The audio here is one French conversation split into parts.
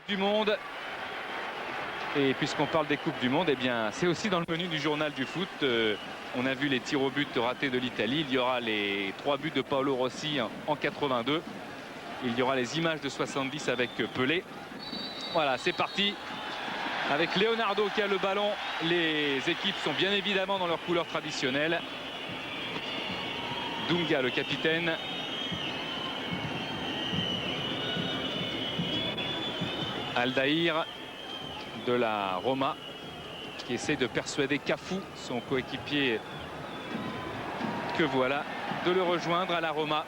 du Monde. Et puisqu'on parle des Coupes du Monde, eh bien, c'est aussi dans le menu du journal du foot. On a vu les tirs au but ratés de l'Italie. Il y aura les 3 buts de Paolo Rossi en 82. Il y aura les images de 70 avec Pelé. Voilà, c'est parti. Avec Leonardo qui a le ballon. Les équipes sont bien évidemment dans leurs couleurs traditionnelles. Dunga, le capitaine. Aldaïr de la Roma qui essaie de persuader Cafu, son coéquipier, que voilà, de le rejoindre à la Roma.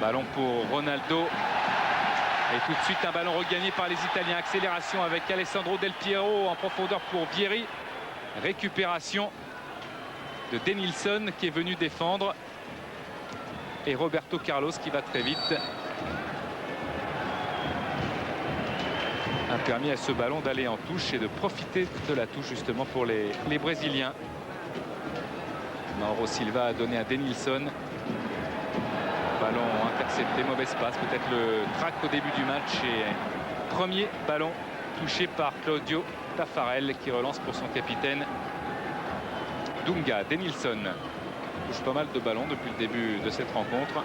Ballon pour Ronaldo. Et tout de suite un ballon regagné par les Italiens. Accélération avec Alessandro Del Piero en profondeur pour Vieri. Récupération de Denilson qui est venu défendre. Et Roberto Carlos qui va très vite. A permis à ce ballon d'aller en touche et de profiter de la touche justement pour les Brésiliens. Mauro Silva a donné à Denilson. Ballon intercepté, mauvaise passe, peut-être le trac au début du match. Et premier ballon touché par Claudio Taffarel qui relance pour son capitaine Dunga. Denilson touche pas mal de ballons depuis le début de cette rencontre.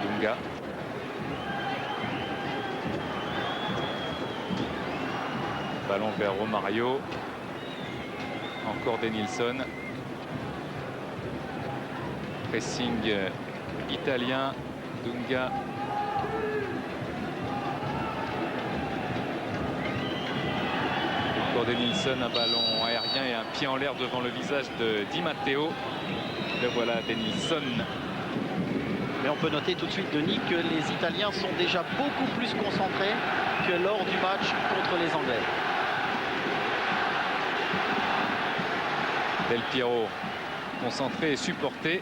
Dunga. Ballon vers Romario. Encore Denilson. Pressing italien. Dunga. Encore Denilson, un ballon aérien et un pied en l'air devant le visage de Di Matteo. Le voilà Denilson. Mais on peut noter tout de suite, Denis, que les Italiens sont déjà beaucoup plus concentrés que lors du match contre les Anglais. Del Piero concentré et supporté.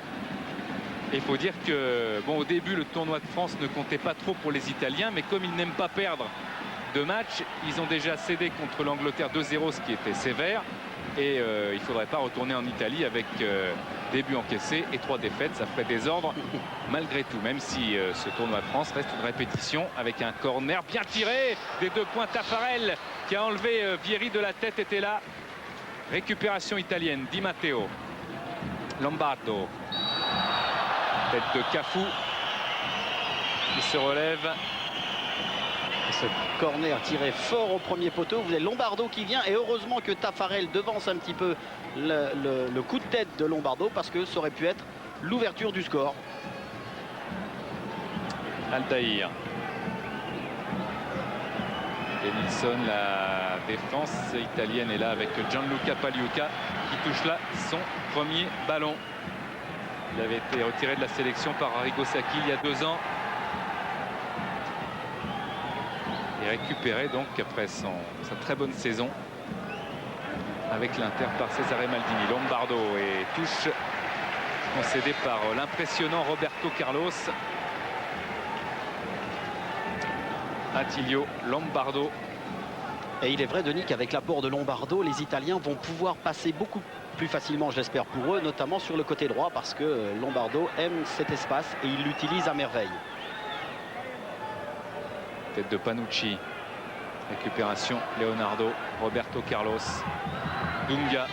Il faut dire que bon, au début le tournoi de France ne comptait pas trop pour les Italiens, mais comme ils n'aiment pas perdre de match, ils ont déjà cédé contre l'Angleterre 2-0, ce qui était sévère, et il ne faudrait pas retourner en Italie avec des buts encaissés et 3 défaites. Ça ferait désordre malgré tout, même si ce tournoi de France reste une répétition avec un corner bien tiré des 2 points. Taffarel qui a enlevé Vieri de la tête était là. Récupération italienne. Di Matteo. Lombardo. Tête de Cafu qui se relève. Ce corner tiré fort au premier poteau. Vous avez Lombardo qui vient et heureusement que Taffarel devance un petit peu le coup de tête de Lombardo parce que ça aurait pu être l'ouverture du score. Aldaïr. Denilson, la défense italienne est là avec Gianluca Pagliuca qui touche là son premier ballon. Il avait été retiré de la sélection par Arrigo Sacchi il y a 2 ans. Et récupéré donc après sa très bonne saison avec l'Inter par Cesare Maldini. Lombardo et touche concédée par l'impressionnant Roberto Carlos. Attilio Lombardo. Et il est vrai, Denis, qu'avec l'apport de Lombardo, les Italiens vont pouvoir passer beaucoup plus facilement, je l'espère pour eux, notamment sur le côté droit, parce que Lombardo aime cet espace et il l'utilise à merveille. Tête de Panucci. Récupération Leonardo. Roberto Carlos. Dunga.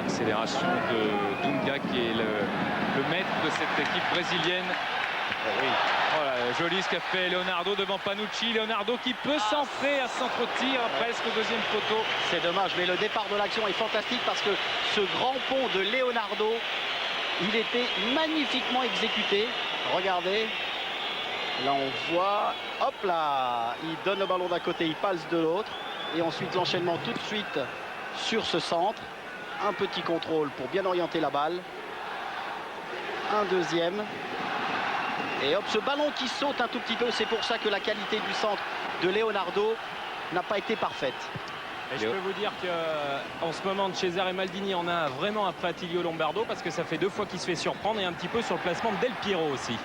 Accélération de Dunga qui est le maître de cette équipe brésilienne. Oh oui. Voilà, joli ce qu'a fait Leonardo devant Panucci. Leonardo qui peut centrer à centre-tir presque au 2e poteau. C'est dommage, mais le départ de l'action est fantastique parce que ce grand pont de Leonardo, il était magnifiquement exécuté. Regardez, là on voit, hop là, il donne le ballon d'un côté, il passe de l'autre. Et ensuite l'enchaînement tout de suite sur ce centre. Un petit contrôle pour bien orienter la balle. Un deuxième. Et hop, ce ballon qui saute un tout petit peu, c'est pour ça que la qualité du centre de Leonardo n'a pas été parfaite. Et je peux vous dire qu'en ce moment, Cesare Maldini en a vraiment après Attilio Lombardo parce que ça fait 2 fois qu'il se fait surprendre et un petit peu sur le placement de Del Piero aussi.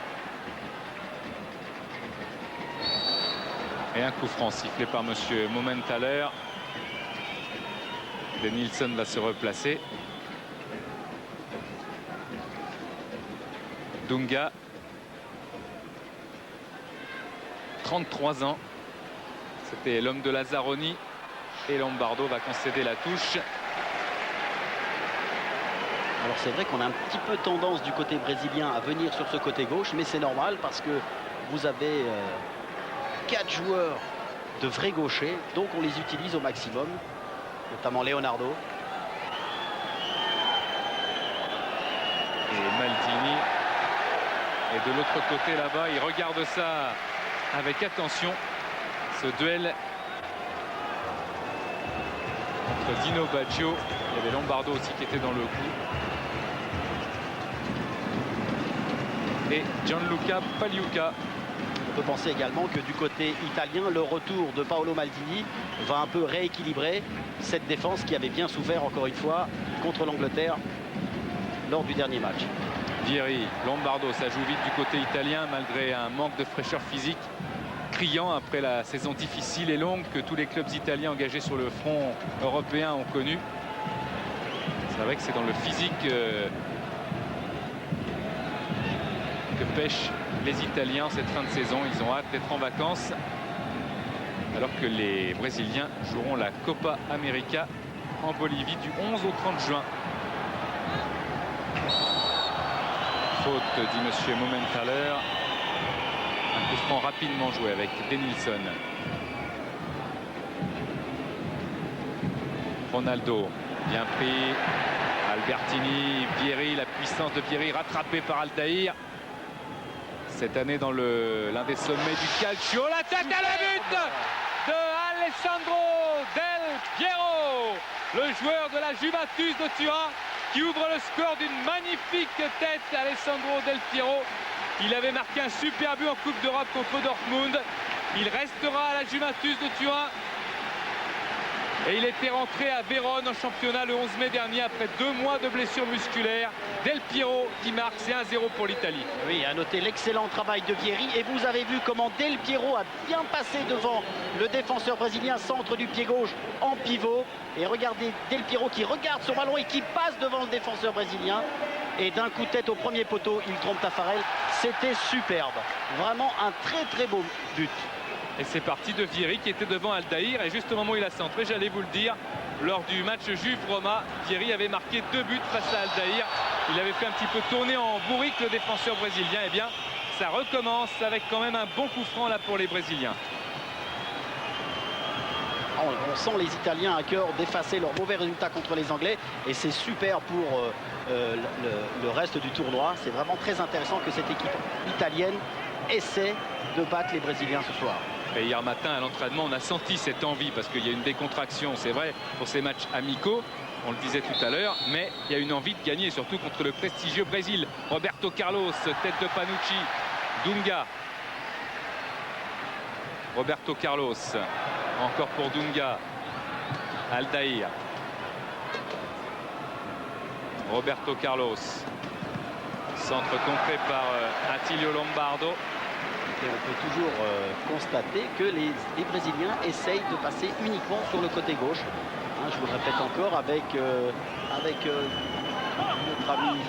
Et un coup franc sifflé par monsieur Momenthaler. Denilson va se replacer. Dunga, 33 ans. C'était l'homme de Lazzaroni. Et Lombardo va concéder la touche. Alors c'est vrai qu'on a un petit peu tendance du côté brésilien à venir sur ce côté gauche, mais c'est normal parce que vous avez 4 joueurs de vrais gauchers, donc on les utilise au maximum, notamment Leonardo. Et Maldini est de l'autre côté là-bas. Il regarde ça avec attention. Ce duel entre Dino Baggio, il y avait Lombardo aussi qui était dans le coup, et Gianluca Pagliuca. On peut penser également que du côté italien, le retour de Paolo Maldini va un peu rééquilibrer cette défense qui avait bien souffert encore une fois contre l'Angleterre lors du dernier match. Vieri, Lombardo, ça joue vite du côté italien malgré un manque de fraîcheur physique criant après la saison difficile et longue que tous les clubs italiens engagés sur le front européen ont connu. C'est vrai que c'est dans le physique que pêchent les Italiens cette fin de saison. Ils ont hâte d'être en vacances alors que les Brésiliens joueront la Copa América en Bolivie du 11 au 30 juin. Faute, dit monsieur Momenthaler. Un coup franc rapidement joué avec Denilson. Ronaldo, bien pris. Albertini, Vieri, la puissance de Vieri rattrapée par Aldair. Cette année dans l'un des sommets du calcio. La tête à la but de Alessandro Del Piero, le joueur de la Juventus de Turin, qui ouvre le score d'une magnifique tête. Alessandro Del Piero, il avait marqué un super but en Coupe d'Europe contre Dortmund. Il restera à la Juventus de Turin. Et il était rentré à Vérone en championnat le 11 mai dernier après 2 mois de blessure musculaire. Del Piero qui marque, c'est 1-0 pour l'Italie. Oui, à noter l'excellent travail de Vieri. Et vous avez vu comment Del Piero a bien passé devant le défenseur brésilien, centre du pied gauche en pivot. Et regardez Del Piero qui regarde son ballon et qui passe devant le défenseur brésilien. Et d'un coup de tête au premier poteau, il trompe Taffarel. C'était superbe. Vraiment un très très beau but. Et c'est parti de Vieri qui était devant Aldair. Et juste au moment où il a centré, j'allais vous le dire, lors du match Juve-Roma, Vieri avait marqué 2 buts face à Aldair. Il avait fait un petit peu tourner en bourrique le défenseur brésilien. Et bien, ça recommence avec quand même un bon coup franc là pour les Brésiliens. On sent les Italiens à cœur d'effacer leur mauvais résultat contre les Anglais. Et c'est super pour le reste du tournoi. C'est vraiment très intéressant que cette équipe italienne essaie de battre les Brésiliens ce soir. Et hier matin à l'entraînement, on a senti cette envie parce qu'il y a une décontraction, c'est vrai, pour ces matchs amicaux. On le disait tout à l'heure, mais il y a une envie de gagner, surtout contre le prestigieux Brésil. Roberto Carlos, tête de Panucci, Dunga. Roberto Carlos, encore pour Dunga. Aldair. Roberto Carlos. Centre contré par Attilio Lombardo. Et on peut toujours constater que les Brésiliens essayent de passer uniquement sur le côté gauche. Hein, je vous le répète encore avec notre ami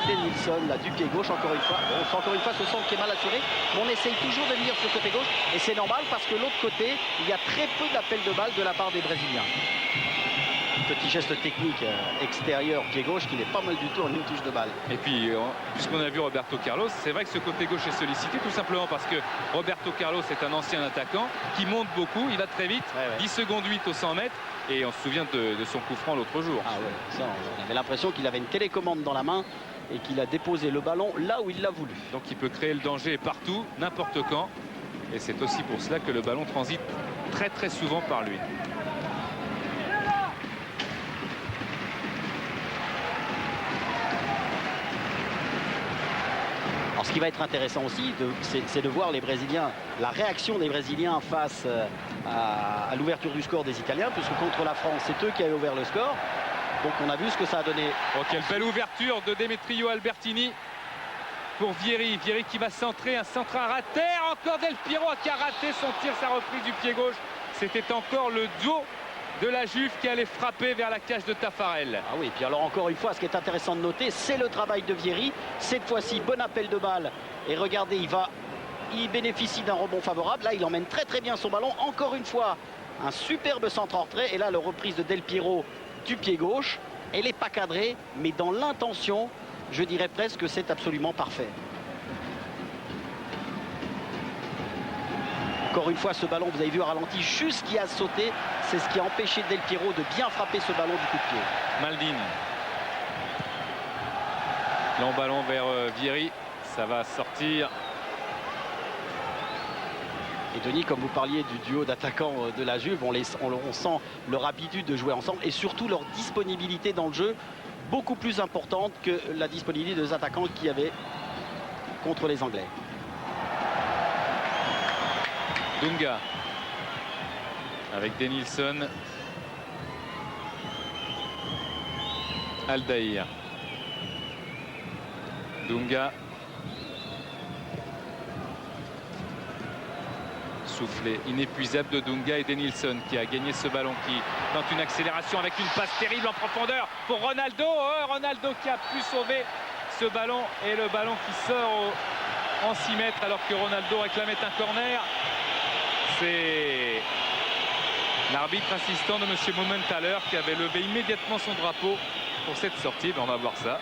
Denilson là du pied gauche encore une fois. Bon, encore une fois ce centre qui est mal assuré, mais on essaye toujours de venir sur le côté gauche et c'est normal parce que l'autre côté il y a très peu d'appels de balles de la part des Brésiliens. Petit geste technique extérieur pied gauche qui n'est pas mal du tout en une touche de balle. Et puis puisqu'on a vu Roberto Carlos, c'est vrai que ce côté gauche est sollicité tout simplement parce que Roberto Carlos est un ancien attaquant qui monte beaucoup, il va très vite, 10 secondes 8 au 100 mètres et on se souvient de son coup franc l'autre jour. Ah ouais, ça, on avait l'impression qu'il avait une télécommande dans la main et qu'il a déposé le ballon là où il l'a voulu. Donc il peut créer le danger partout, n'importe quand, et c'est aussi pour cela que le ballon transite très très souvent par lui. Alors ce qui va être intéressant aussi, c'est de voir les Brésiliens, la réaction des Brésiliens face à l'ouverture du score des Italiens, puisque contre la France, c'est eux qui avaient ouvert le score. Donc on a vu ce que ça a donné. Oh, quelle belle ouverture de Demetrio Albertini pour Vieri. Vieri qui va centrer, un centre à rater. Encore Del Piero qui a raté son tir, sa reprise du pied gauche. C'était encore le dos de la Juve qui allait frapper vers la cage de Taffarel. Ah oui, puis alors encore une fois, ce qui est intéressant de noter, c'est le travail de Vieri. Cette fois-ci, bon appel de balle. Et regardez, il bénéficie d'un rebond favorable. Là, il emmène très très bien son ballon. Encore une fois, un superbe centre en retrait. Et là, la reprise de Del Piero du pied gauche. Elle n'est pas cadrée, mais dans l'intention, je dirais presque que c'est absolument parfait. Encore une fois, ce ballon, vous avez vu au ralenti, juste qui a sauté, c'est ce qui a empêché Del Piero de bien frapper ce ballon du coup de pied. Maldini. Long ballon vers Vieri. Ça va sortir. Et Denis, comme vous parliez du duo d'attaquants de la Juve, on sent leur habitude de jouer ensemble et surtout leur disponibilité dans le jeu beaucoup plus importante que la disponibilité des attaquants qu'il y avait contre les Anglais. Dunga avec Denilson. Aldaïr. Dunga. Soufflé inépuisable de Dunga et Denilson qui a gagné ce ballon, qui tente une accélération avec une passe terrible en profondeur pour Ronaldo. Ronaldo qui a pu sauver ce ballon et le ballon qui sort en 6 mètres alors que Ronaldo réclamait un corner. C'est l'arbitre assistant de M. Mumenthaler qui avait levé immédiatement son drapeau pour cette sortie. On va voir ça.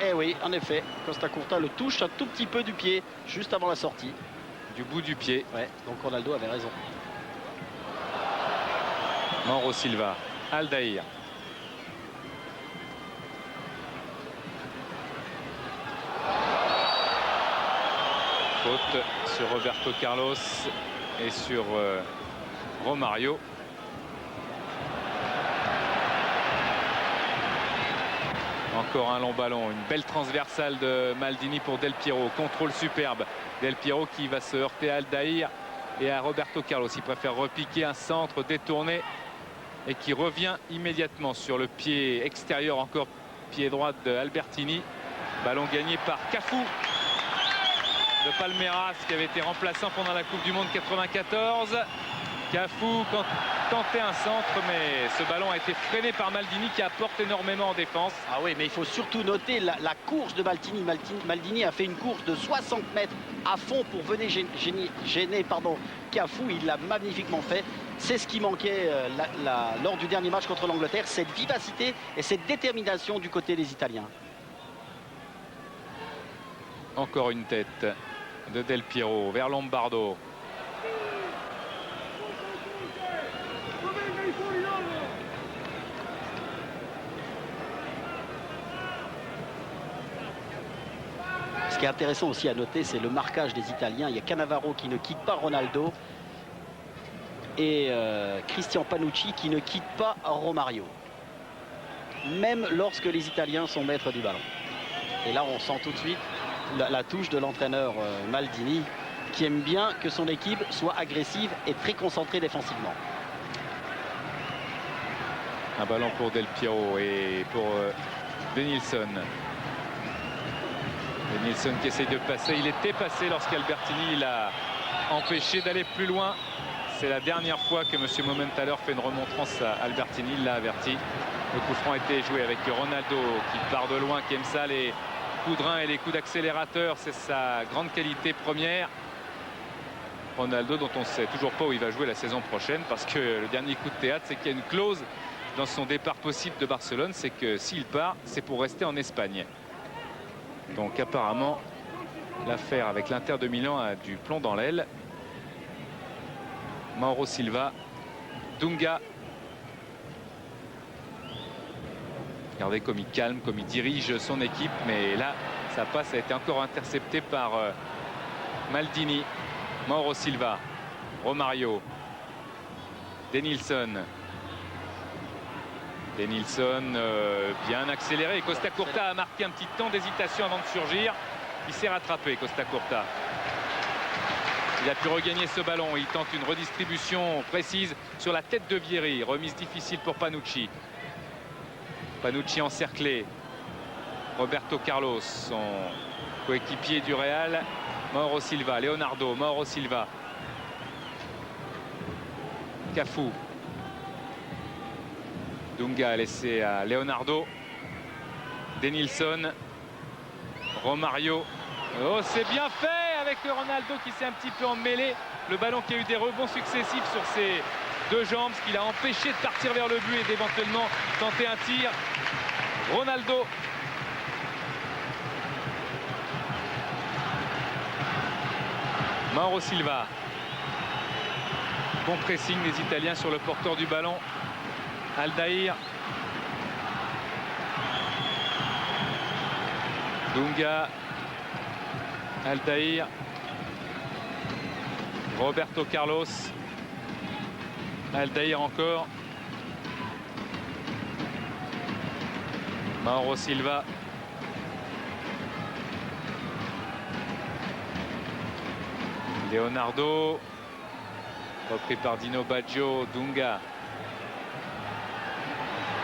Eh oui, en effet, Costa Curta le touche un tout petit peu du pied, juste avant la sortie. Du bout du pied. Ouais, donc Ronaldo avait raison. Mauro Silva, Aldaïr. Faute sur Roberto Carlos et sur Romario. Encore un long ballon, une belle transversale de Maldini pour Del Piero. Contrôle superbe. Del Piero qui va se heurter à Aldaïr et à Roberto Carlos. Il préfère repiquer un centre détourné et qui revient immédiatement sur le pied extérieur, encore pied droit de Albertini. Ballon gagné par Cafu de Palmeiras qui avait été remplaçant pendant la Coupe du Monde 94. Cafu tentait un centre, mais ce ballon a été freiné par Maldini qui apporte énormément en défense. Ah oui, mais il faut surtout noter la course de Maldini. Maldini a fait une course de 60 mètres à fond pour venir gêner Cafu. Il l'a magnifiquement fait. C'est ce qui manquait lors du dernier match contre l'Angleterre, cette vivacité et cette détermination du côté des Italiens. Encore une tête de Del Piero vers Lombardo. Ce qui est intéressant aussi à noter, c'est le marquage des Italiens. Il y a Cannavaro qui ne quitte pas Ronaldo et Christian Panucci qui ne quitte pas Romario. Même lorsque les Italiens sont maîtres du ballon. Et là, on sent tout de suite la touche de l'entraîneur Maldini qui aime bien que son équipe soit agressive et très concentrée défensivement. Un ballon pour Del Piero et pour Denilson. Denilson qui essaye de passer. Il était passé lorsqu'Albertini l'a empêché d'aller plus loin. C'est la dernière fois que M. Mumenthaler fait une remontrance à Albertini. Il l'a averti. Le coup franc a été joué avec Ronaldo qui part de loin, qui aime ça, les coups de rein et les coups d'accélérateur. C'est sa grande qualité première. Ronaldo dont on ne sait toujours pas où il va jouer la saison prochaine, parce que le dernier coup de théâtre, c'est qu'il y a une clause dans son départ possible de Barcelone, c'est que s'il part, c'est pour rester en Espagne. Donc apparemment, l'affaire avec l'Inter de Milan a du plomb dans l'aile. Mauro Silva, Dunga. Regardez comme il calme, comme il dirige son équipe, mais là, sa passe a été encore interceptée par Maldini. Mauro Silva, Romario, Denilson. Denilson bien accéléré. Costa Curta a marqué un petit temps d'hésitation avant de surgir. Il s'est rattrapé, Costa Curta. Il a pu regagner ce ballon. Il tente une redistribution précise sur la tête de Vieri. Remise difficile pour Panucci. Panucci encerclé. Roberto Carlos, son coéquipier du Real. Mauro Silva, Leonardo, Mauro Silva. Cafu. Dunga a laissé à Leonardo. Denilson. Romario. Oh, c'est bien fait avec Ronaldo qui s'est un petit peu emmêlé. Le ballon qui a eu des rebonds successifs sur ses deux jambes, ce qui l'a empêché de partir vers le but et d'éventuellement tenter un tir. Ronaldo. Mauro Silva. Bon pressing des Italiens sur le porteur du ballon. Aldair. Dunga. Aldair. Roberto Carlos. Aldair encore. Mauro Silva. Leonardo. Repris par Dino Baggio. Dunga.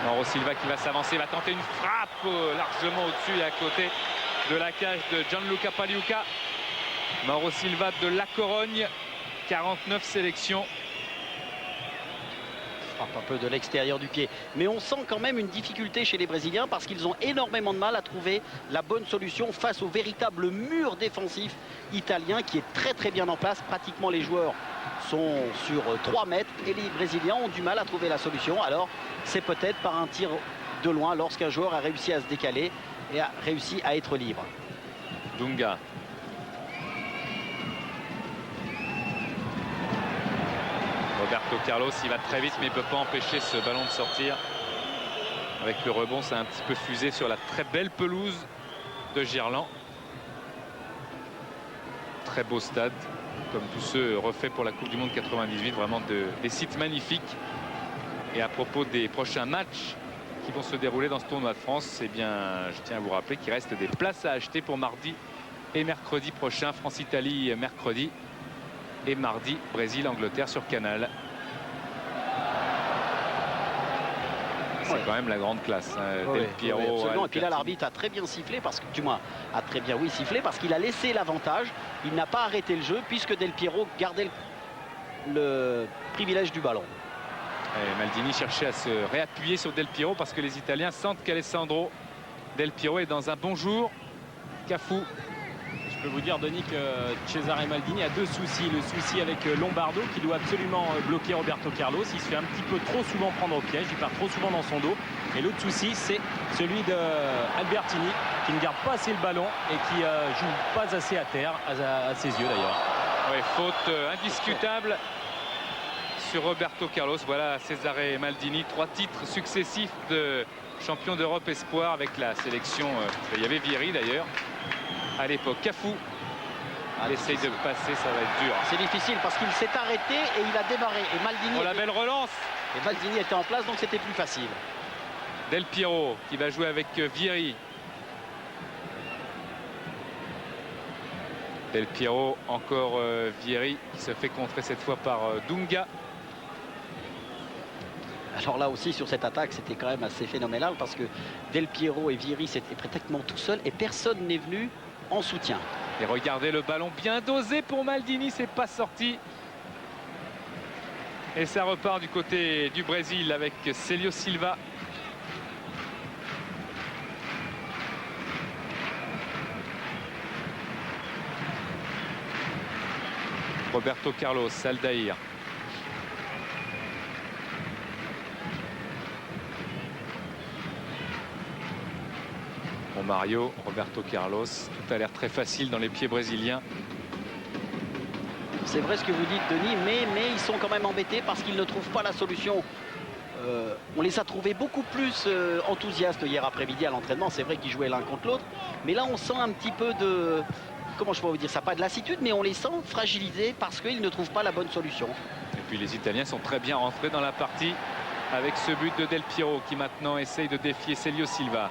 Mauro Silva qui va s'avancer, va tenter une frappe largement au-dessus et à côté de la cage de Gianluca Pagliuca. Mauro Silva de La Corogne, 49 sélections. Frappe un peu de l'extérieur du pied. Mais on sent quand même une difficulté chez les Brésiliens parce qu'ils ont énormément de mal à trouver la bonne solution face au véritable mur défensif italien qui est très bien en place. Pratiquement les joueurs sont sur 3 mètres et les Brésiliens ont du mal à trouver la solution. Alors c'est peut-être par un tir de loin lorsqu'un joueur a réussi à se décaler et a réussi à être libre. Dunga. Roberto Carlos, il va très vite mais il ne peut pas empêcher ce ballon de sortir. Avec le rebond, ça a un petit peu fusé sur la très belle pelouse de Girland. Très beau stade, comme tous ceux refaits pour la Coupe du Monde 98, vraiment des sites magnifiques. Et à propos des prochains matchs qui vont se dérouler dans ce tournoi de France, eh bien, je tiens à vous rappeler qu'il reste des places à acheter pour mardi et mercredi prochain. France-Italie mercredi et mardi Brésil-Angleterre sur Canal. C'est quand même la grande classe. Del Piero. Absolument. Et puis là, l'arbitre a très bien sifflé, parce que, du moins, a très bien, oui, sifflé, parce qu'il a laissé l'avantage. Il n'a pas arrêté le jeu, puisque Del Piero gardait le privilège du ballon. Et Maldini cherchait à se réappuyer sur Del Piero, parce que les Italiens sentent qu'Alessandro Del Piero est dans un bon jour. Cafu. Je peux vous dire, Denis, que Cesare Maldini a deux soucis. Le souci avec Lombardo qui doit absolument bloquer Roberto Carlos. Il se fait un petit peu trop souvent prendre au piège. Il part trop souvent dans son dos. Et l'autre souci, c'est celui d'Albertini qui ne garde pas assez le ballon et qui joue pas assez à terre, à ses yeux d'ailleurs. Ouais, faute indiscutable sur Roberto Carlos. Voilà Cesare Maldini. 3 titres successifs de champion d'Europe espoir avec la sélection. Il y avait Vieri d'ailleurs. À l'époque, Cafu essaye de passer, ça va être dur. C'est difficile parce qu'il s'est arrêté et il a démarré. Et Maldini. Oh, la belle relance. Et Maldini était en place, donc c'était plus facile. Del Piero qui va jouer avec Vieri. Del Piero, encore Vieri qui se fait contrer cette fois par Dunga. Alors là aussi sur cette attaque c'était quand même assez phénoménal parce que Del Piero et Vieri c'était pratiquement tout seul et personne n'est venu en soutien. Et regardez le ballon bien dosé pour Maldini, c'est pas sorti. Et ça repart du côté du Brésil avec Célio Silva. Roberto Carlos, Aldair. Mario, Roberto Carlos, tout a l'air très facile dans les pieds brésiliens. C'est vrai ce que vous dites, Denis, mais ils sont quand même embêtés parce qu'ils ne trouvent pas la solution. On les a trouvés beaucoup plus enthousiastes hier après-midi à l'entraînement. C'est vrai qu'ils jouaient l'un contre l'autre, mais là on sent un petit peu de, comment je peux vous dire ça, pas de lassitude, mais on les sent fragilisés parce qu'ils ne trouvent pas la bonne solution. Et puis les Italiens sont très bien rentrés dans la partie avec ce but de Del Piero qui maintenant essaye de défier Célio Silva.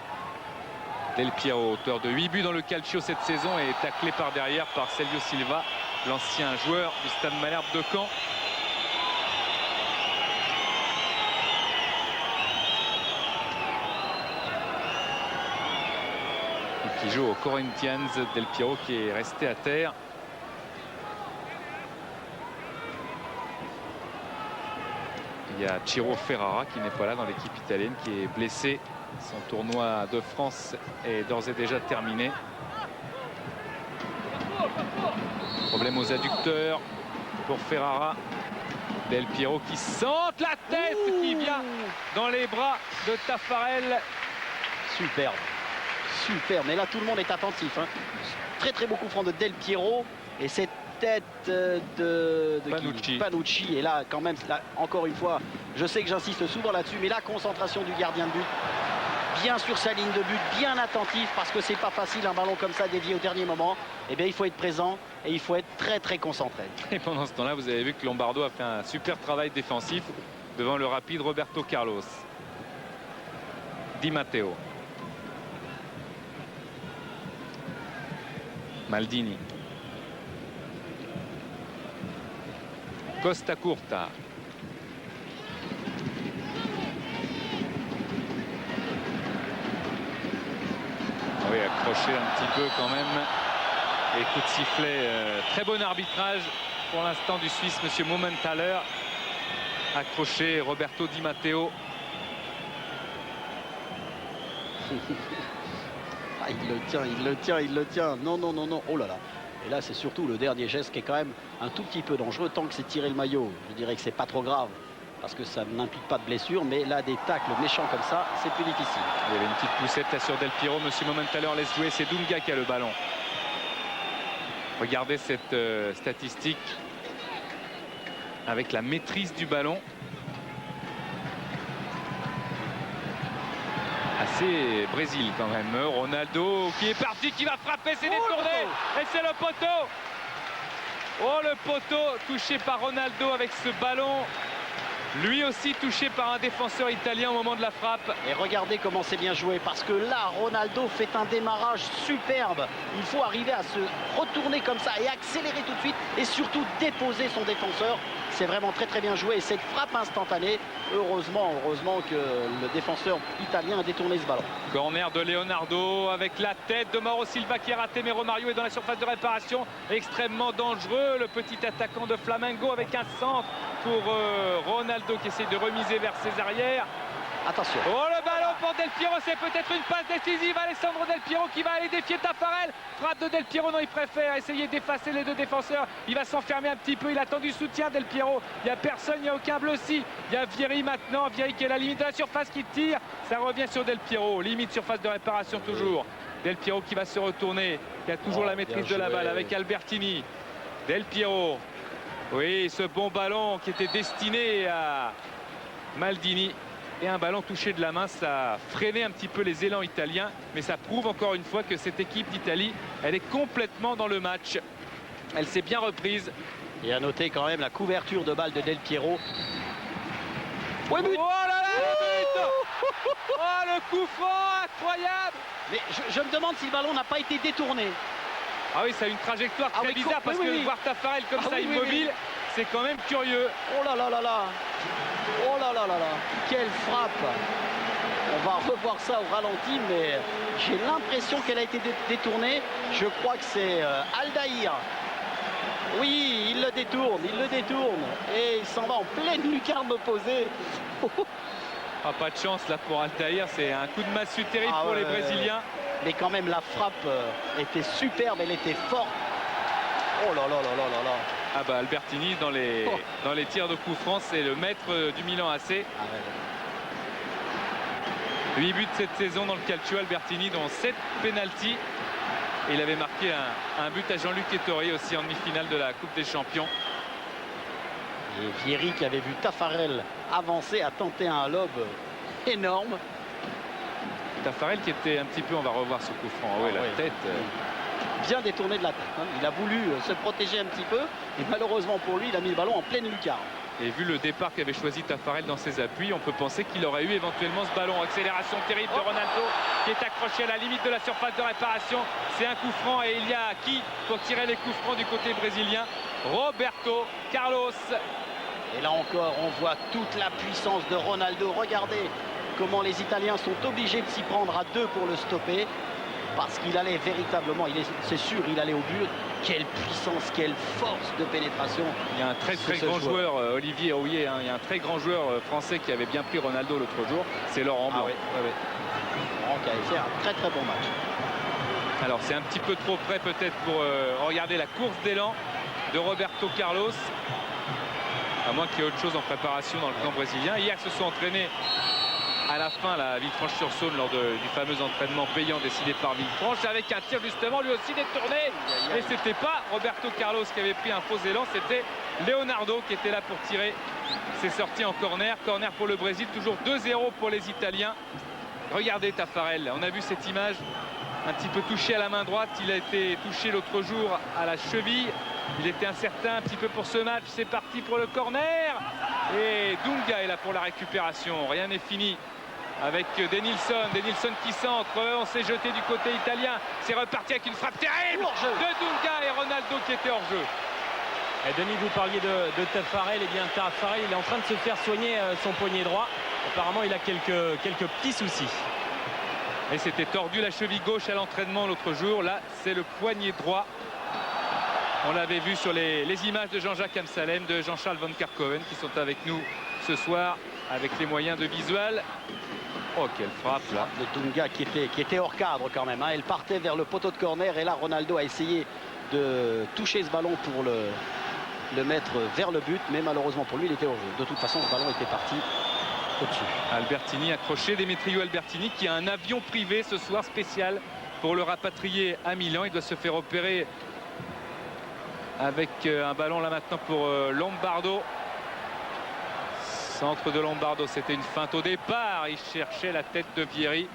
Del Piero, auteur de 8 buts dans le calcio cette saison, est taclé par derrière par Célio Silva, l'ancien joueur du Stade Malherbe de Caen. Et qui joue au Corinthians. Del Piero qui est resté à terre. Il y a Ciro Ferrara qui n'est pas là dans l'équipe italienne, qui est blessé. Son tournoi de France est d'ores et déjà terminé. Problème aux adducteurs pour Ferrara. Del Piero qui sente la tête qui vient dans les bras de Taffarel. Superbe, superbe. Mais là, tout le monde est attentif. Hein. Très très beau coup franc de Del Piero. Et cette tête de Panucci. Panucci. Et là, quand même, là, encore une fois, je sais que j'insiste souvent là-dessus, mais la concentration du gardien de but, bien sur sa ligne de but, bien attentif, parce que c'est pas facile un ballon comme ça dévié au dernier moment. Eh bien, il faut être présent et il faut être très très concentré. Et pendant ce temps-là, vous avez vu que Lombardo a fait un super travail défensif devant le rapide Roberto Carlos. Di Matteo. Maldini. Costa Curta. Oui, accroché un petit peu quand même. Et coup de sifflet, très bon arbitrage pour l'instant du Suisse, monsieur Momentaler. Accroché Roberto Di Matteo. Ah, il le tient, il le tient, il le tient. Non, non, non, non. Oh là là. Et là, c'est surtout le dernier geste qui est quand même un tout petit peu dangereux. Tant que c'est tirer le maillot, je dirais que c'est pas trop grave, parce que ça n'implique pas de blessure. Mais là, des tacles méchants comme ça, c'est plus difficile. Il y avait une petite poussette là sur Del Piero. Monsieur Momentaler laisse jouer. C'est Dunga qui a le ballon. Regardez cette statistique avec la maîtrise du ballon. Assez Brésil quand même. Ronaldo qui est parti, qui va frapper, c'est détourné. Et c'est le poteau. Oh, le poteau touché par Ronaldo avec ce ballon. Lui aussi touché par un défenseur italien au moment de la frappe. Et regardez comment c'est bien joué, parce que là, Ronaldo fait un démarrage superbe. Il faut arriver à se retourner comme ça et accélérer tout de suite et surtout déposer son défenseur. C'est vraiment très très bien joué. Et cette frappe instantanée, heureusement que le défenseur italien a détourné ce ballon. Corner de Leonardo avec la tête de Mauro Silva qui est raté, mais Romario est dans la surface de réparation. Extrêmement dangereux, le petit attaquant de Flamengo avec un centre pour Ronaldo qui essaie de remiser vers ses arrières. Attention. Oh, le ballon pour Del Piero, c'est peut-être une passe décisive. Alessandro Del Piero qui va aller défier Taffarel. Frappe de Del Piero, non, il préfère essayer d'effacer les deux défenseurs. Il va s'enfermer un petit peu, il attend du soutien Del Piero. Il n'y a personne, il n'y a aucun bleu si. Il y a Vieri maintenant, Vieri qui est à la limite de la surface qui tire. Ça revient sur Del Piero, limite surface de réparation toujours. Del Piero qui va se retourner, qui a toujours la maîtrise de la balle avec Albertini. Del Piero. Oui, ce bon ballon qui était destiné à Maldini. Et un ballon touché de la main, ça a freiné un petit peu les élans italiens. Mais ça prouve encore une fois que cette équipe d'Italie, elle est complètement dans le match. Elle s'est bien reprise. Et à noter quand même la couverture de balle de Del Piero. Ouais, but. Oh là là, le but. Oh, le coup franc, incroyable. Mais je me demande si le ballon n'a pas été détourné. Ah oui, ça a une trajectoire très bizarre parce que voir Taffarel comme ça immobile, c'est quand même curieux. Oh là là là là. Oh là là là là. Quelle frappe. On va revoir ça au ralenti, mais j'ai l'impression qu'elle a été détournée. Je crois que c'est Aldaïr. Oui, il le détourne, et il s'en va en pleine lucarne opposée. Ah, pas de chance là pour Aldaïr, c'est un coup de massue terrible pour les Brésiliens. Mais quand même, la frappe était superbe, elle était forte. Oh là là là là là là. Ah bah Albertini dans les tirs de coup franc, c'est le maître du Milan AC. 8 buts cette saison dans le Calcio, Albertini, dont 7 pénaltys. Et il avait marqué un but à Jean-Luc Ettori aussi en demi-finale de la Coupe des Champions. Et Vieri qui avait vu Taffarel avancer a tenté un lob énorme. Taffarel qui était un petit peu, on va revoir ce coup franc. Oui, la tête. Bien détourné de la tête. Hein. Il a voulu se protéger un petit peu. Et malheureusement pour lui, il a mis le ballon en pleine lucarne. Et vu le départ qu'avait choisi Taffarel dans ses appuis, on peut penser qu'il aurait eu éventuellement ce ballon. Accélération terrible de Ronaldo qui est accroché à la limite de la surface de réparation. C'est un coup franc et il y a qui pour tirer les coups francs du côté brésilien? Roberto Carlos. Et là encore, on voit toute la puissance de Ronaldo. Regardez comment les Italiens sont obligés de s'y prendre à deux pour le stopper. parce qu'il allait véritablement, c'est sûr, il allait au but. Quelle puissance, quelle force de pénétration. Il y a un très grand joueur, Olivier Rouillet, hein, il y a un très grand joueur français qui avait bien pris Ronaldo l'autre jour, c'est Laurent Blanc. Laurent qui avait fait un très bon match. Alors c'est un petit peu trop près peut-être pour regarder la course d'élan de Roberto Carlos, à moins qu'il y ait autre chose en préparation dans le camp brésilien. Hier ils se sont entraînés à la fin, la Villefranche-sur-Saône, lors du fameux entraînement payant décidé par Villefranche, avec un tir justement lui aussi détourné. Et c'était pas Roberto Carlos qui avait pris un faux élan, c'était Leonardo qui était là pour tirer. C'est sorti en corner pour le Brésil, toujours 2-0 pour les Italiens. Regardez Taffarel, on a vu cette image, un petit peu touché à la main droite, il a été touché l'autre jour à la cheville. Il était incertain un petit peu pour ce match, c'est parti pour le corner. Et Dunga est là pour la récupération, rien n'est fini. Avec Denilson qui centre, on s'est jeté du côté italien, c'est reparti avec une frappe terrible de Dunga et Ronaldo qui était hors jeu. Et Denis, vous parliez de Taffarel, et bien Taffarel il est en train de se faire soigner son poignet droit. Apparemment il a quelques petits soucis. Et c'était tordu la cheville gauche à l'entraînement l'autre jour, là c'est le poignet droit. On l'avait vu sur les images de Jean-Jacques Amsalem, de Jean-Charles Van Kerkhoven qui sont avec nous ce soir avec les moyens de visuel. Oh, quelle frappe là de Dunga qui était hors cadre quand même, hein. Elle partait vers le poteau de corner et là Ronaldo a essayé de toucher ce ballon pour le mettre vers le but, mais malheureusement pour lui il était hors jeu. De toute façon le ballon était parti au-dessus. Albertini accroché, Demetrio Albertini qui a un avion privé ce soir spécial pour le rapatrier à Milan. Il doit se faire opérer avec un ballon là maintenant pour Lombardo. Centre de Lombardo, c'était une feinte au départ. Il cherchait la tête de Vieri.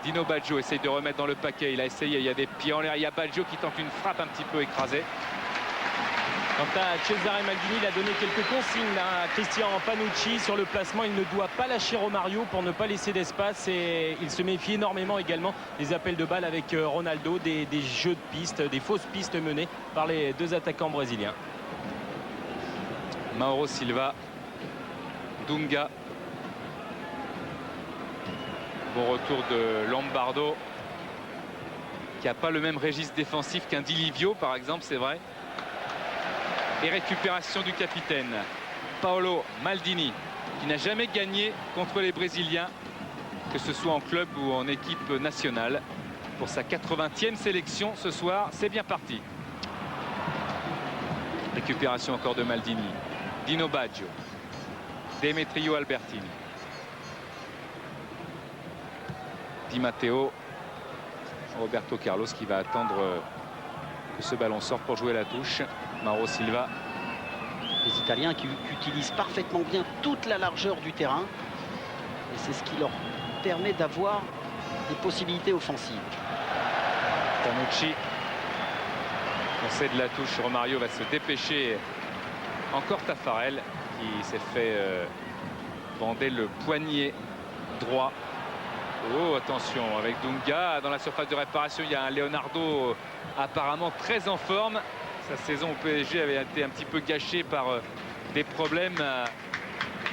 Dino Baggio essaye de remettre dans le paquet. Il a essayé, il y a des pieds en l'air. Il y a Baggio qui tente une frappe un petit peu écrasée. Quant à Cesare Maldini, il a donné quelques consignes à Christian Panucci sur le placement. Il ne doit pas lâcher Romario pour ne pas laisser d'espace. Et il se méfie énormément également des appels de balles avec Ronaldo, des jeux de pistes, des fausses pistes menées par les deux attaquants brésiliens. Mauro Silva. Dunga. Bon retour de Lombardo qui n'a pas le même registre défensif qu'un Di Livio par exemple, c'est vrai. Et récupération du capitaine Paolo Maldini qui n'a jamais gagné contre les Brésiliens, que ce soit en club ou en équipe nationale. Pour sa 80e sélection ce soir, c'est bien parti. Récupération encore de Maldini. Dino Baggio. Demetrio Albertini. Di Matteo. Roberto Carlos qui va attendre que ce ballon sorte pour jouer la touche. Mauro Silva. Les Italiens qui utilisent parfaitement bien toute la largeur du terrain. Et c'est ce qui leur permet d'avoir des possibilités offensives. Panucci. On cède la touche. Romario va se dépêcher. Encore Taffarel qui s'est fait bander le poignet droit. Oh, attention, avec Dunga dans la surface de réparation, il y a un Leonardo apparemment très en forme. Sa saison au PSG avait été un petit peu gâchée par des problèmes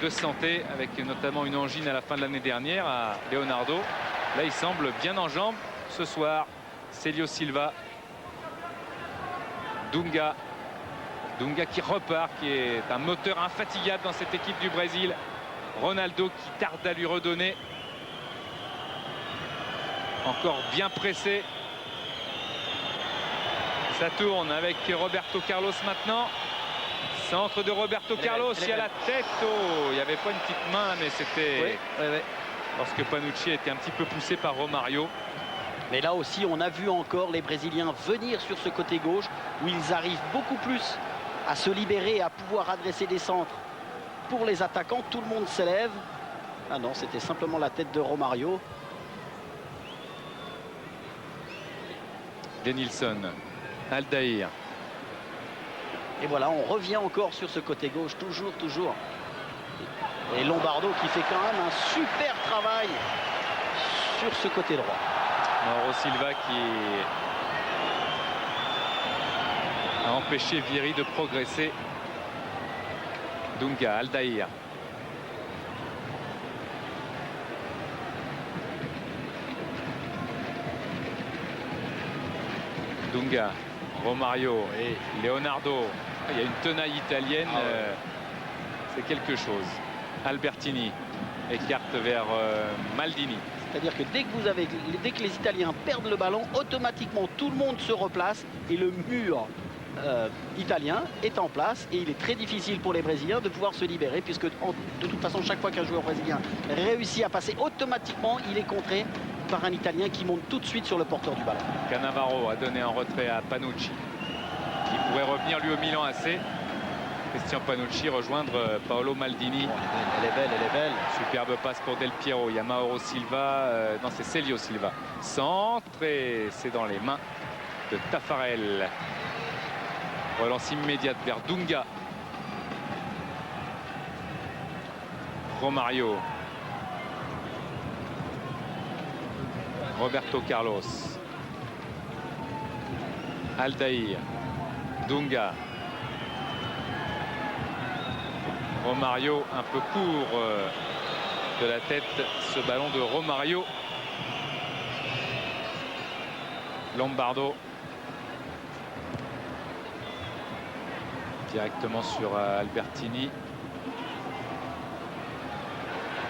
de santé, avec notamment une angine à la fin de l'année dernière à Leonardo. Là, il semble bien en jambes ce soir. Célio Silva. Dunga. Dunga qui repart, qui est un moteur infatigable dans cette équipe du Brésil. Ronaldo qui tarde à lui redonner. Encore bien pressé. Ça tourne avec Roberto Carlos maintenant. Centre de Roberto Carlos, il y a la tête. Oh, il n'y avait pas une petite main, mais c'était lorsque Panucci était un petit peu poussé par Romario. Mais là aussi, on a vu encore les Brésiliens venir sur ce côté gauche où ils arrivent beaucoup plus à se libérer, à pouvoir adresser des centres pour les attaquants. Tout le monde s'élève. Ah non, c'était simplement la tête de Romario. Denilson, Aldaïr. Et voilà, on revient encore sur ce côté gauche, toujours. Et Lombardo qui fait quand même un super travail sur ce côté droit. Mauro Silva qui a empêché Vieri de progresser. Dunga, Aldaïr. Dunga, Romario et Leonardo. Il y a une tenaille italienne, c'est quelque chose. Albertini écarte vers Maldini. C'est-à-dire que dès que les Italiens perdent le ballon, automatiquement tout le monde se replace et le mur italien est en place, et il est très difficile pour les Brésiliens de pouvoir se libérer, puisque de toute façon chaque fois qu'un joueur brésilien réussit à passer, automatiquement il est contré par un Italien qui monte tout de suite sur le porteur du ballon. Cannavaro a donné un retrait à Panucci, qui pourrait revenir lui au Milan AC. Christian Panucci rejoindre Paolo Maldini. Elle est belle, elle est belle. Superbe passe pour Del Piero. Il y a Mauro Silva, non, c'est Celio Silva. Centre, et c'est dans les mains de Taffarel. Relance immédiate vers Dunga. Romario. Roberto Carlos. Aldair. Dunga. Romario un peu court de la tête, ce ballon de Romario. Lombardo. Directement sur Albertini.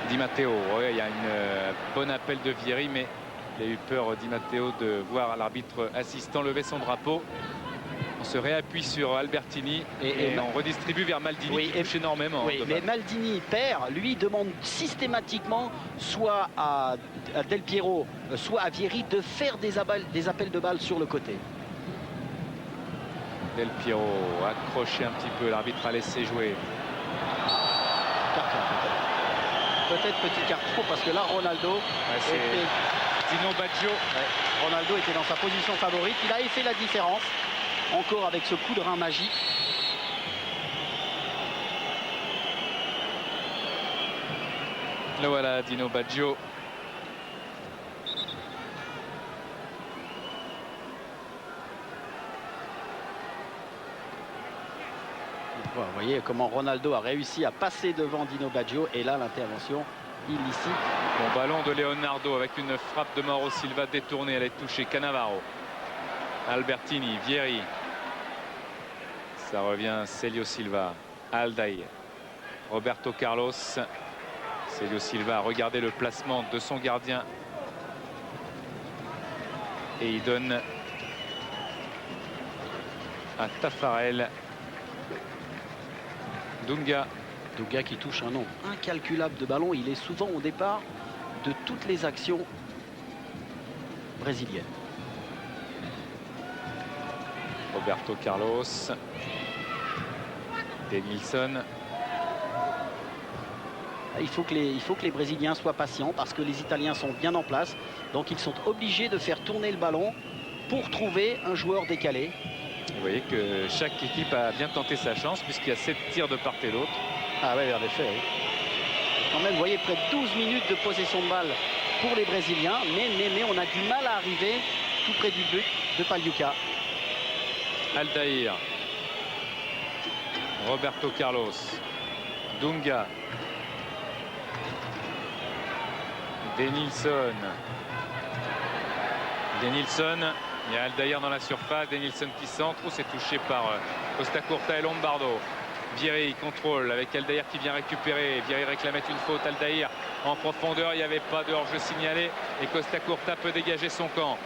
Di Matteo, ouais, il y a un bon appel de Vieri, mais il a eu peur, Di Matteo, de voir l'arbitre assistant lever son drapeau. On se réappuie sur Albertini et on redistribue vers Maldini, oui, qui touche énormément. Oui, mais Maldini perd, lui demande systématiquement soit à Del Piero, soit à Vieri de faire des appels de balles sur le côté. Del Piero accroché un petit peu, l'arbitre a laissé jouer. Carton peut-être petit carton, parce que là Ronaldo Dino Baggio. Ronaldo était dans sa position favorite, il a fait la différence encore avec ce coup de rein magique. Le voilà, Dino Baggio. Vous voyez comment Ronaldo a réussi à passer devant Dino Baggio, et là l'intervention illicite. Bon ballon de Leonardo avec une frappe de Mauro Silva détournée, elle est touchée. Cannavaro. Albertini, Vieri. Ça revient, Celio Silva. Aldair. Roberto Carlos. Celio Silva a regardé le placement de son gardien. Et il donne à Taffarel. Dunga. Dunga qui touche un nombre incalculable de ballons. Il est souvent au départ de toutes les actions brésiliennes. Roberto Carlos. Denilson. Il faut que les Brésiliens soient patients, parce que les Italiens sont bien en place. Donc ils sont obligés de faire tourner le ballon pour trouver un joueur décalé. Vous voyez que chaque équipe a bien tenté sa chance, puisqu'il y a 7 tirs de part et d'autre. Ah oui, en effet. Oui. Quand même, vous voyez, près de 12 minutes de possession de balle pour les Brésiliens. Mais on a du mal à arriver tout près du but de Pagliuca. Aldair. Roberto Carlos. Dunga. Denilson. Il y a Aldair dans la surface. Denilson qui centre. C'est touché par Costa Curta et Lombardo. Vieri contrôle avec Aldair qui vient récupérer. Vieri réclamait une faute. Aldair en profondeur. Il n'y avait pas de hors-jeu signalé. Et Costa Curta peut dégager son camp.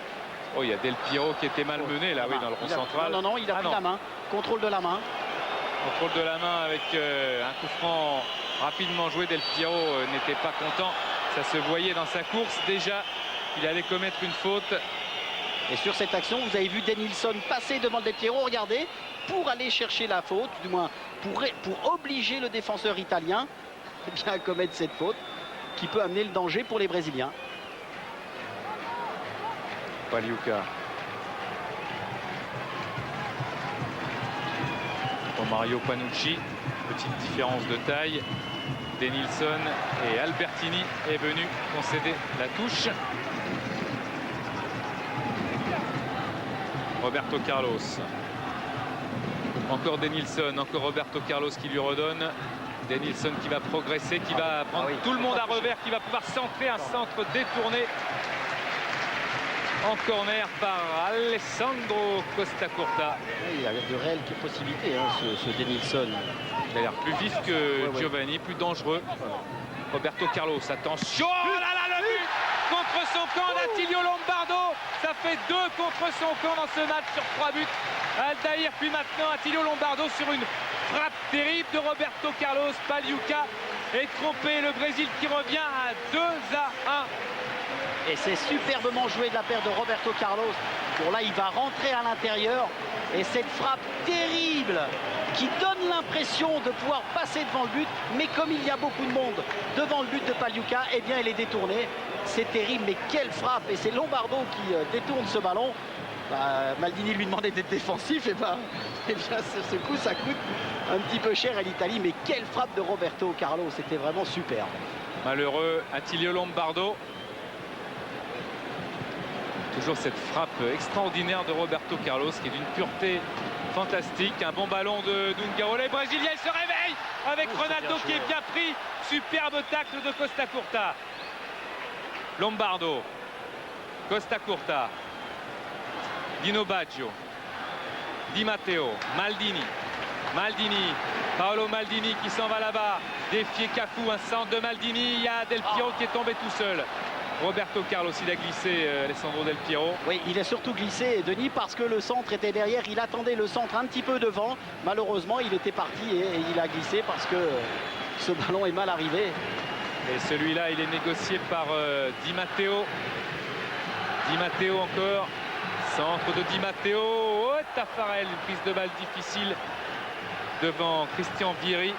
Oh, il y a Del Piero qui était malmené là, oui, dans le rond central. Non, il a pris la main. Contrôle de la main. Contrôle de la main avec un coup franc rapidement joué. Del Piero n'était pas content. Ça se voyait dans sa course. Déjà, il allait commettre une faute. Et sur cette action, vous avez vu Denilson passer devant Del Piero, regardez, pour aller chercher la faute, du moins pour obliger le défenseur italien à commettre cette faute qui peut amener le danger pour les Brésiliens. Pagliuca. Mario Panucci, petite différence de taille. Denilson et Albertini est venu concéder la touche. Roberto Carlos. Encore Denilson, encore Roberto Carlos qui lui redonne. Denilson qui va progresser, qui va prendre tout le monde à revers, qui va pouvoir centrer, un centre détourné. en corner par Alessandro Costa Curta. Il y a de réelles possibilités, hein, ce Denilson. Il a l'air plus vif que Giovanni, plus dangereux. Roberto Carlos, attention, oh là là, le but contre son camp d'Attilio Lombardo. Ça fait 2 contre son camp dans ce match sur 3 buts. Aldair, puis maintenant Attilio Lombardo sur une frappe terrible de Roberto Carlos. Pagliuca est trompé, le Brésil qui revient à 2-1. Et c'est superbement joué de la paire de Roberto Carlos. Bon, là, il va rentrer à l'intérieur. Et cette frappe terrible qui donne l'impression de pouvoir passer devant le but. Mais comme il y a beaucoup de monde devant le but de Pagliuca, eh bien, elle est détournée. C'est terrible, mais quelle frappe! Et c'est Lombardo qui détourne ce ballon. Maldini lui demandait d'être défensif. Et bien, ce coup, ça coûte un petit peu cher à l'Italie. Mais quelle frappe de Roberto Carlos! C'était vraiment superbe. Malheureux, Attilio Lombardo. Toujours cette frappe extraordinaire de Roberto Carlos qui est d'une pureté fantastique. Un bon ballon de D'Ungaro. Les Brésiliens se réveillent avec Ronaldo qui est bien pris. Superbe tacle de Costa Curta. Lombardo. Costa Curta. Dino Baggio. Di Matteo. Maldini. Maldini. Paolo Maldini qui s'en va là-bas. Défier Cafu. Un centre de Maldini. Il y a Del Piero qui est tombé tout seul. Roberto Carlos, il a glissé, Alessandro Del Piero. Oui, il est surtout glissé, Denis, parce que le centre était derrière. Il attendait le centre un petit peu devant. Malheureusement, il était parti et il a glissé parce que ce ballon est mal arrivé. Et celui-là, il est négocié par Di Matteo. Di Matteo encore. Centre de Di Matteo. Oh, Taffarel, une prise de balle difficile devant Christian Vieri.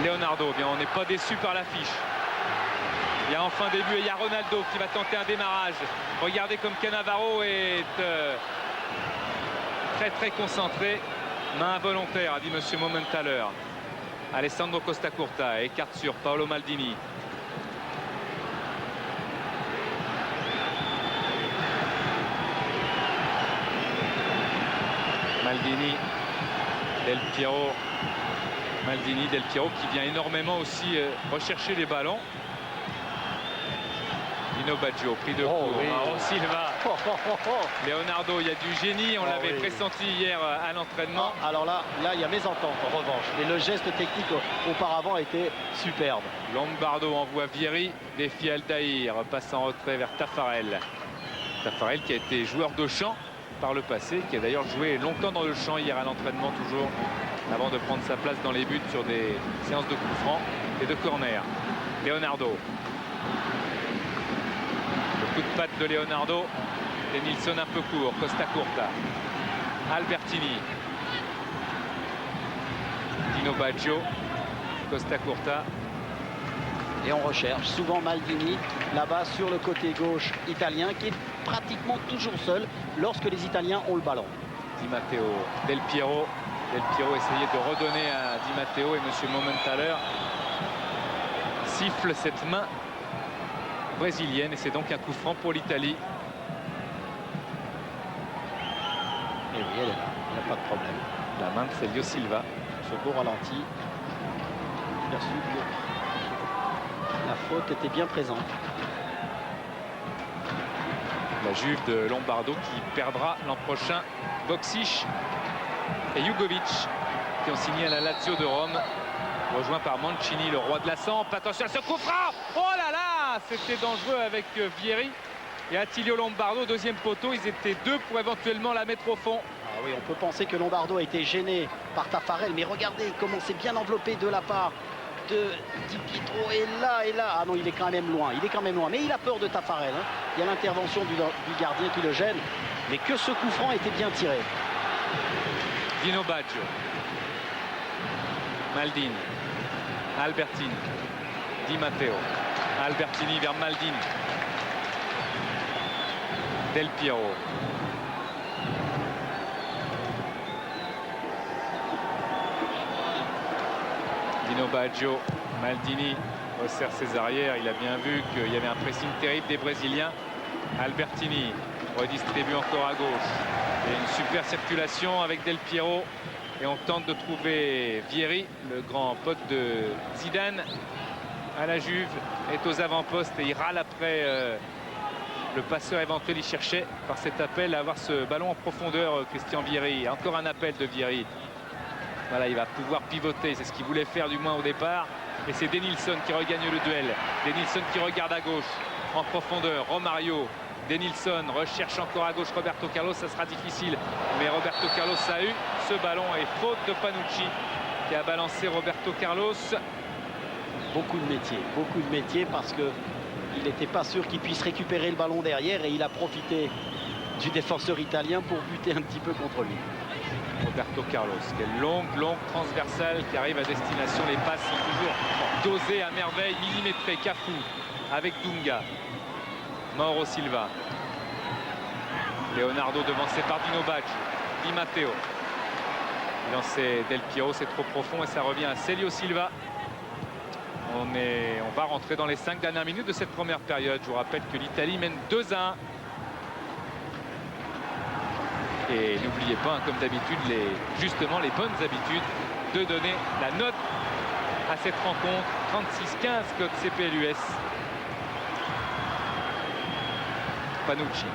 Leonardo, bien, on n'est pas déçu par l'affiche. Il y a enfin début et il y a Ronaldo qui va tenter un démarrage. Regardez comme Cannavaro est très concentré. Main involontaire, a dit monsieur Momenthaler. Alessandro Costa Curta écarte sur Paolo Maldini. Maldini, Del Piero. Maldini, Del Piero qui vient énormément aussi rechercher les ballons. Dino Baggio, pris de court. Oui. Silva. Leonardo, il y a du génie, on l'avait pressenti hier à l'entraînement. Alors là, il y a mésentente en revanche. Et le geste technique auparavant était superbe. Lombardo envoie Vieri, défie Aldair, passe en retrait vers Taffarel. Taffarel qui a été joueur de champ par le passé, qui a d'ailleurs joué longtemps dans le champ hier à l'entraînement toujours, avant de prendre sa place dans les buts sur des séances de coups francs et de corner. Leonardo. Le coup de patte de Leonardo. Denilson un peu court. Costa Curta. Albertini. Dino Baggio. Costa Curta. Et on recherche souvent Maldini là-bas sur le côté gauche italien qui est pratiquement toujours seul lorsque les Italiens ont le ballon. Di Matteo. Del Piero. Del Piero essayait de redonner à Di Matteo et monsieur Momenthaler siffle cette main brésilienne et c'est donc un coup franc pour l'Italie. Et oui, elle est là, il n'y a pas de problème. La main de Celio Silva. Ce beau ralenti. Perçu que la faute était bien présente. La Juve de Lombardo qui perdra l'an prochain Boksic et Jugovic qui ont signé à la Lazio de Rome, rejoint par Mancini, le roi de la Samp. Attention à ce coup franc. Oh là là, c'était dangereux avec Vieri et Attilio Lombardo, deuxième poteau. Ils étaient deux pour éventuellement la mettre au fond. Ah oui, on peut penser que Lombardo a été gêné par Taffarel, mais regardez comment c'est bien enveloppé de la part de Di Pietro. Et là, ah non, il est quand même loin, mais il a peur de Taffarel, hein. Il y a l'intervention du gardien qui le gêne, mais que ce coup franc était bien tiré. Dino Baggio. Maldini. Albertini. Di Matteo. Albertini vers Maldini. Del Piero. Dino Baggio. Maldini resserre ses arrières. Il a bien vu qu'il y avait un pressing terrible des Brésiliens. Albertini redistribue encore à gauche. Et une super circulation avec Del Piero. Et on tente de trouver Vieri, le grand pote de Zidane. à la Juve est aux avant-postes et il râle après le passeur éventuel. Il cherchait par cet appel à avoir ce ballon en profondeur, Christian Vieri. Encore un appel de Vieri. Voilà, il va pouvoir pivoter, c'est ce qu'il voulait faire du moins au départ. Et c'est Denilson qui regagne le duel. Denilson qui regarde à gauche en profondeur. Romario. Denilson recherche encore à gauche Roberto Carlos, ça sera difficile. Mais Roberto Carlos a eu ce ballon et faute de Panucci qui a balancé Roberto Carlos. Beaucoup de métier parce que il n'était pas sûr qu'il puisse récupérer le ballon derrière et il a profité du défenseur italien pour buter un petit peu contre lui. Roberto Carlos, quelle longue transversale qui arrive à destination. Les passes sont toujours dosées à merveille, millimétrées. Cafu avec Dunga. Mauro Silva. Leonardo devancé par Dino Baggio. Di Matteo. Lancé Del Piero, c'est trop profond et ça revient à Celio Silva. On va rentrer dans les 5 dernières minutes de cette première période. Je vous rappelle que l'Italie mène 2-1. Et n'oubliez pas, hein, comme d'habitude, justement les bonnes habitudes de donner la note à cette rencontre. 36-15 code CPLUS. Panucci.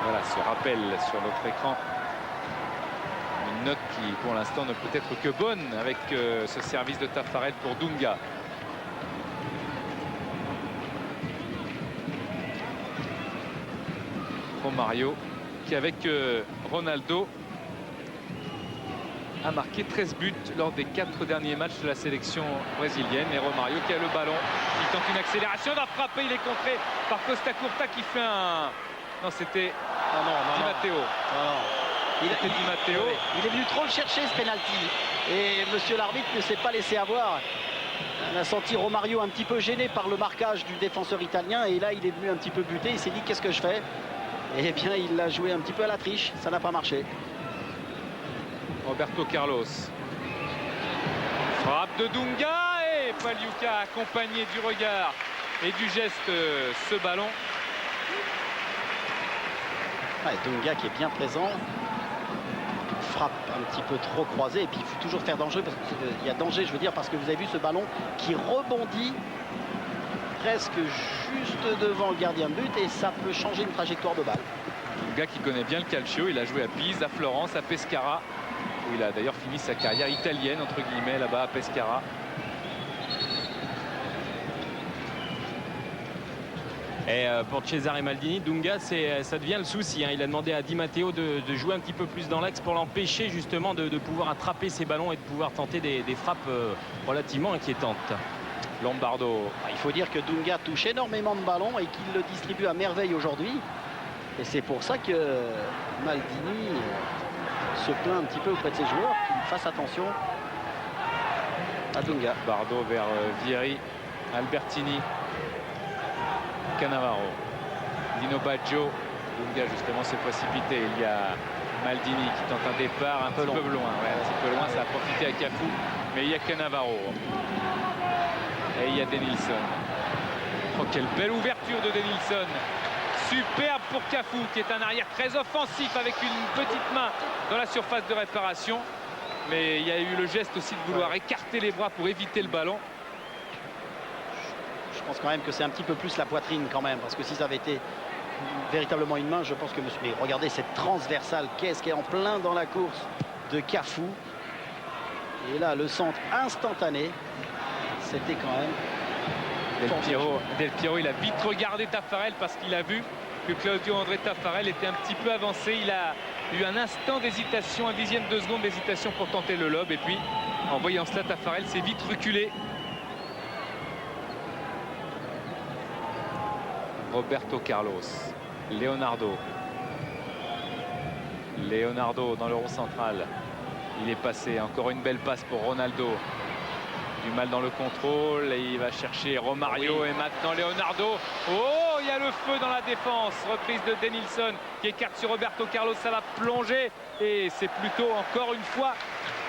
Voilà ce rappel sur notre écran. Une note qui pour l'instant ne peut être que bonne avec ce service de Taffarel pour Dunga. Romario qui avec Ronaldo a marqué 13 buts lors des 4 derniers matchs de la sélection brésilienne. Et Romario qui a le ballon, il tente une accélération, va frapper, il est contré par Costa Curta qui fait un... Non, c'était Di Matteo. Il est venu trop le chercher ce penalty et monsieur l'arbitre ne s'est pas laissé avoir. On a senti Romario un petit peu gêné par le marquage du défenseur italien et là il est venu un petit peu buter, il s'est dit qu'est-ce que je fais? Et bien il l'a joué un petit peu à la triche, ça n'a pas marché. Roberto Carlos. Frappe de Dunga et Pagliuca accompagné du regard et du geste ce ballon. Ouais, Dunga qui est bien présent. Frappe un petit peu trop croisée et puis il faut toujours faire danger parce qu'il y a danger, je veux dire, parce que vous avez vu ce ballon qui rebondit presque juste devant le gardien de but et ça peut changer une trajectoire de balle. Dunga qui connaît bien le calcio, il a joué à Pise, à Florence, à Pescara, où il a d'ailleurs fini sa carrière italienne entre guillemets là-bas à Pescara. Et pour Cesare Maldini, Dunga, ça devient le souci. Hein. Il a demandé à Di Matteo de jouer un petit peu plus dans l'axe pour l'empêcher justement de pouvoir attraper ses ballons et de pouvoir tenter des frappes relativement inquiétantes. Lombardo. Il faut dire que Dunga touche énormément de ballons et qu'il le distribue à merveille aujourd'hui. Et c'est pour ça que Maldini se plaint un petit peu auprès de ses joueurs qu'ils fassent attention à Dunga. Bardo vers Vieri, Albertini, Cannavaro, Dino Baggio. Dunga justement s'est précipité. Il y a Maldini qui tente un départ un peu loin. Ouais, un petit peu loin, ça a profité à Cafu. Mais il y a Cannavaro. Et il y a Denilson. Oh, quelle belle ouverture de Denilson. Superbe pour Cafu qui est un arrière très offensif avec une petite main dans la surface de réparation. Mais il y a eu le geste aussi de vouloir écarter les bras pour éviter le ballon. Je pense quand même que c'est un petit peu plus la poitrine quand même, parce que si ça avait été véritablement une main, je pense que monsieur... Mais regardez cette transversale, qu'est-ce qui est en plein dans la course de Cafu. Et là, le centre instantané, c'était quand même... Del Piero, il a vite regardé Taffarel parce qu'il a vu que Claudio André Taffarel était un petit peu avancé. Il a eu un instant d'hésitation, un dixième de seconde d'hésitation pour tenter le lob. Et puis, en voyant cela, Taffarel s'est vite reculé. Roberto Carlos, Leonardo dans le rond central. Il est passé, encore une belle passe pour Ronaldo. Du mal dans le contrôle et il va chercher Romario et maintenant Leonardo. Oh, il y a le feu dans la défense. Reprise de Denilson qui écarte sur Roberto Carlos, ça va plonger et c'est plutôt encore une fois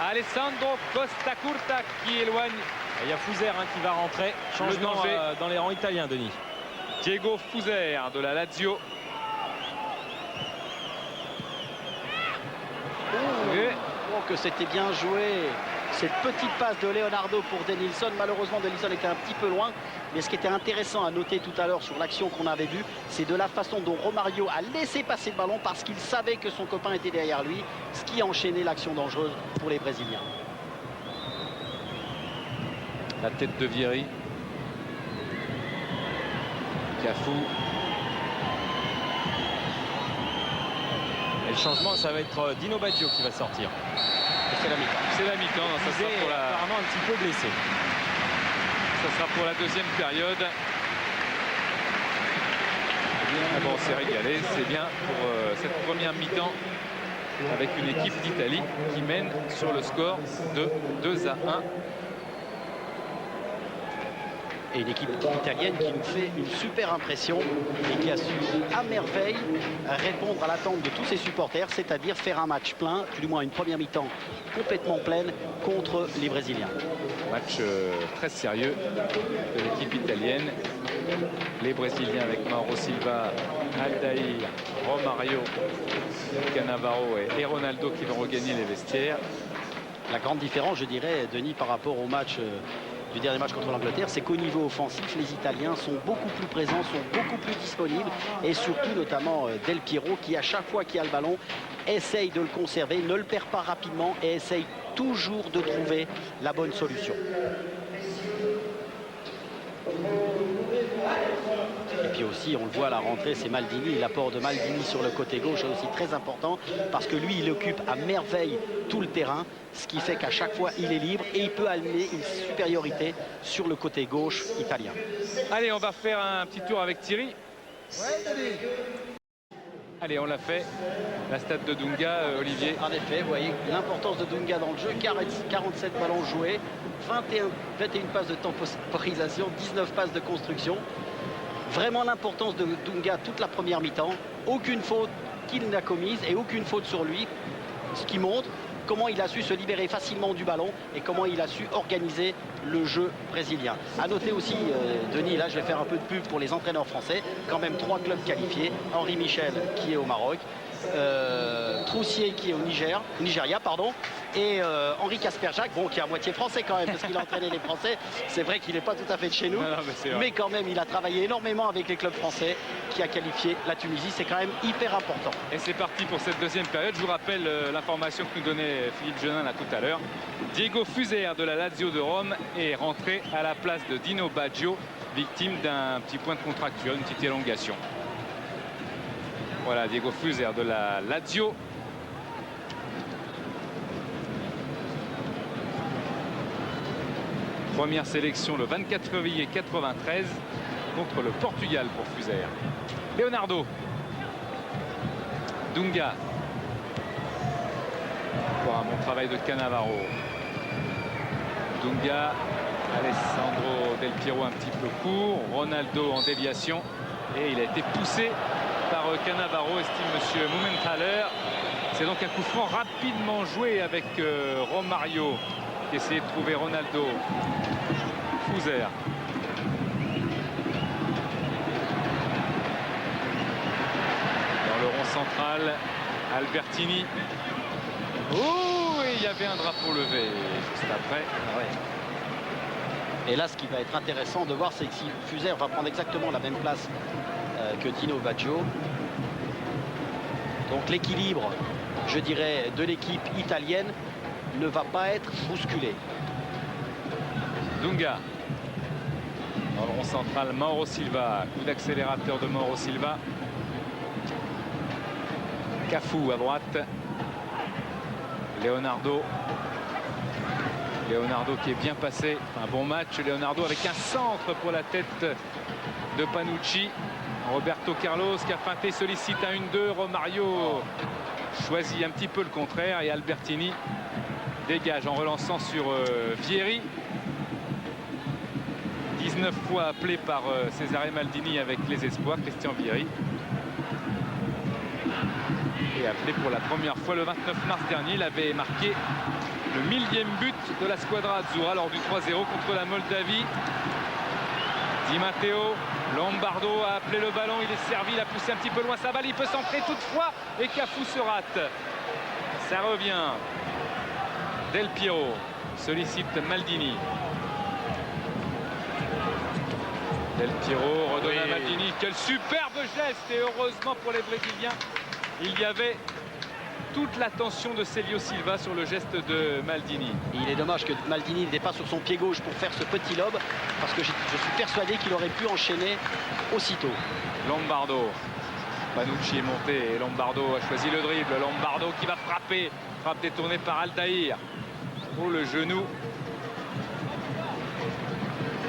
Alessandro Costa Curta qui éloigne. Il y a Fuser qui va rentrer. Changement dans les rangs italiens, Denis. Diego Fuser de la Lazio. trouve que c'était bien joué. Cette petite passe de Leonardo pour Denilson. Malheureusement, Denilson était un petit peu loin. Mais ce qui était intéressant à noter tout à l'heure sur l'action qu'on avait vue, c'est de la façon dont Romario a laissé passer le ballon parce qu'il savait que son copain était derrière lui, ce qui a enchaîné l'action dangereuse pour les Brésiliens. La tête de Vieri. Cafu. Et le changement, ça va être Dino Baggio qui va sortir. C'est la mi-temps. C'est la mi-temps. Ça sera pour la... apparemment un petit peu blessé. Ça sera pour la deuxième période. Ah bon, on s'est régalé. C'est bien pour cette première mi-temps avec une équipe d'Italie qui mène sur le score de 2-1. Et une équipe italienne qui nous fait une super impression et qui a su à merveille répondre à l'attente de tous ses supporters, c'est-à-dire faire un match plein, du moins une première mi-temps complètement pleine contre les Brésiliens. Match très sérieux de l'équipe italienne. Les Brésiliens avec Mauro Silva, Aldair, Romario, Cannavaro et Ronaldo qui vont regagner les vestiaires. La grande différence, je dirais, Denis, par rapport au match du dernier match contre l'Angleterre, c'est qu'au niveau offensif, les Italiens sont beaucoup plus présents, sont beaucoup plus disponibles et surtout notamment Del Piero qui à chaque fois qu'il a le ballon essaye de le conserver, ne le perd pas rapidement et essaye toujours de trouver la bonne solution. Et puis aussi, on le voit à la rentrée, c'est Maldini. L'apport de Maldini sur le côté gauche est aussi très important parce que lui, il occupe à merveille tout le terrain, ce qui fait qu'à chaque fois, il est libre et il peut amener une supériorité sur le côté gauche italien. Allez, on va faire un petit tour avec Thierry. Allez, on l'a fait. La stade de Dunga, Olivier. En effet, vous voyez l'importance de Dunga dans le jeu. 47 ballons joués, 21 passes de temporisation, 19 passes de construction. Vraiment l'importance de Dunga toute la première mi-temps. Aucune faute qu'il n'a commise et aucune faute sur lui. Ce qui montre comment il a su se libérer facilement du ballon et comment il a su organiser le jeu brésilien. À noter aussi, Denis, là je vais faire un peu de pub pour les entraîneurs français. Quand même 3 clubs qualifiés. Henri Michel qui est au Maroc. Troussier qui est au Nigeria, et Henri Casperjac, bon, qui est à moitié français quand même, parce qu'il a entraîné les Français. C'est vrai qu'il n'est pas tout à fait de chez nous, mais quand même, il a travaillé énormément avec les clubs français, qui a qualifié la Tunisie. C'est quand même hyper important. Et c'est parti pour cette deuxième période. Je vous rappelle l'information que nous donnait Philippe Genin là tout à l'heure. Diego Fuser de la Lazio de Rome est rentré à la place de Dino Baggio, victime d'un petit point de contracture, une petite élongation. Voilà, Diego Fuser de la Lazio. Première sélection le 24 février 93 contre le Portugal pour Fuser. Leonardo. Dunga. Encore un bon travail de Cannavaro. Dunga. Alessandro Del Piero un petit peu court. Ronaldo en déviation. Et il a été poussé par Cannavaro, estime monsieur Mumenthaler. C'est donc un coup franc rapidement joué avec Romario qui essayait de trouver Ronaldo. Fuser. Dans le rond central, Albertini. Oh, et il y avait un drapeau levé juste après. Et là, ce qui va être intéressant de voir, c'est que si Fuser va prendre exactement la même place que Dino Baggio. Donc l'équilibre, je dirais, de l'équipe italienne ne va pas être bousculé. Dunga. Dans le rond central, Mauro Silva. Coup d'accélérateur de Mauro Silva. Cafu à droite. Leonardo. Leonardo qui est bien passé. Un bon match. Leonardo avec un centre pour la tête de Panucci. Roberto Carlos qui a feinté, sollicite un 1-2. Romario choisit un petit peu le contraire et Albertini dégage en relançant sur Vieri. 19 fois appelé par Cesare Maldini avec les espoirs, Christian Vieri. Et appelé pour la première fois le 29 mars dernier. Il avait marqué le 1000e but de la Squadra Azzurra lors du 3-0 contre la Moldavie. Di Matteo, Lombardo a appelé le ballon, il est servi, il a poussé un petit peu loin sa balle, il peut centrer toutefois et Cafu se rate. Ça revient. Del Piero sollicite Maldini. Del Piero redonne à Maldini. Quel superbe geste, et heureusement pour les Brésiliens, il y avait toute l'attention de Célio Silva sur le geste de Maldini. Et il est dommage que Maldini n'était pas sur son pied gauche pour faire ce petit lob, parce que je suis persuadé qu'il aurait pu enchaîner aussitôt. Lombardo. Panucci est monté et Lombardo a choisi le dribble. Lombardo qui va frapper. Frappe détournée par Aldaïr. Oh, le genou.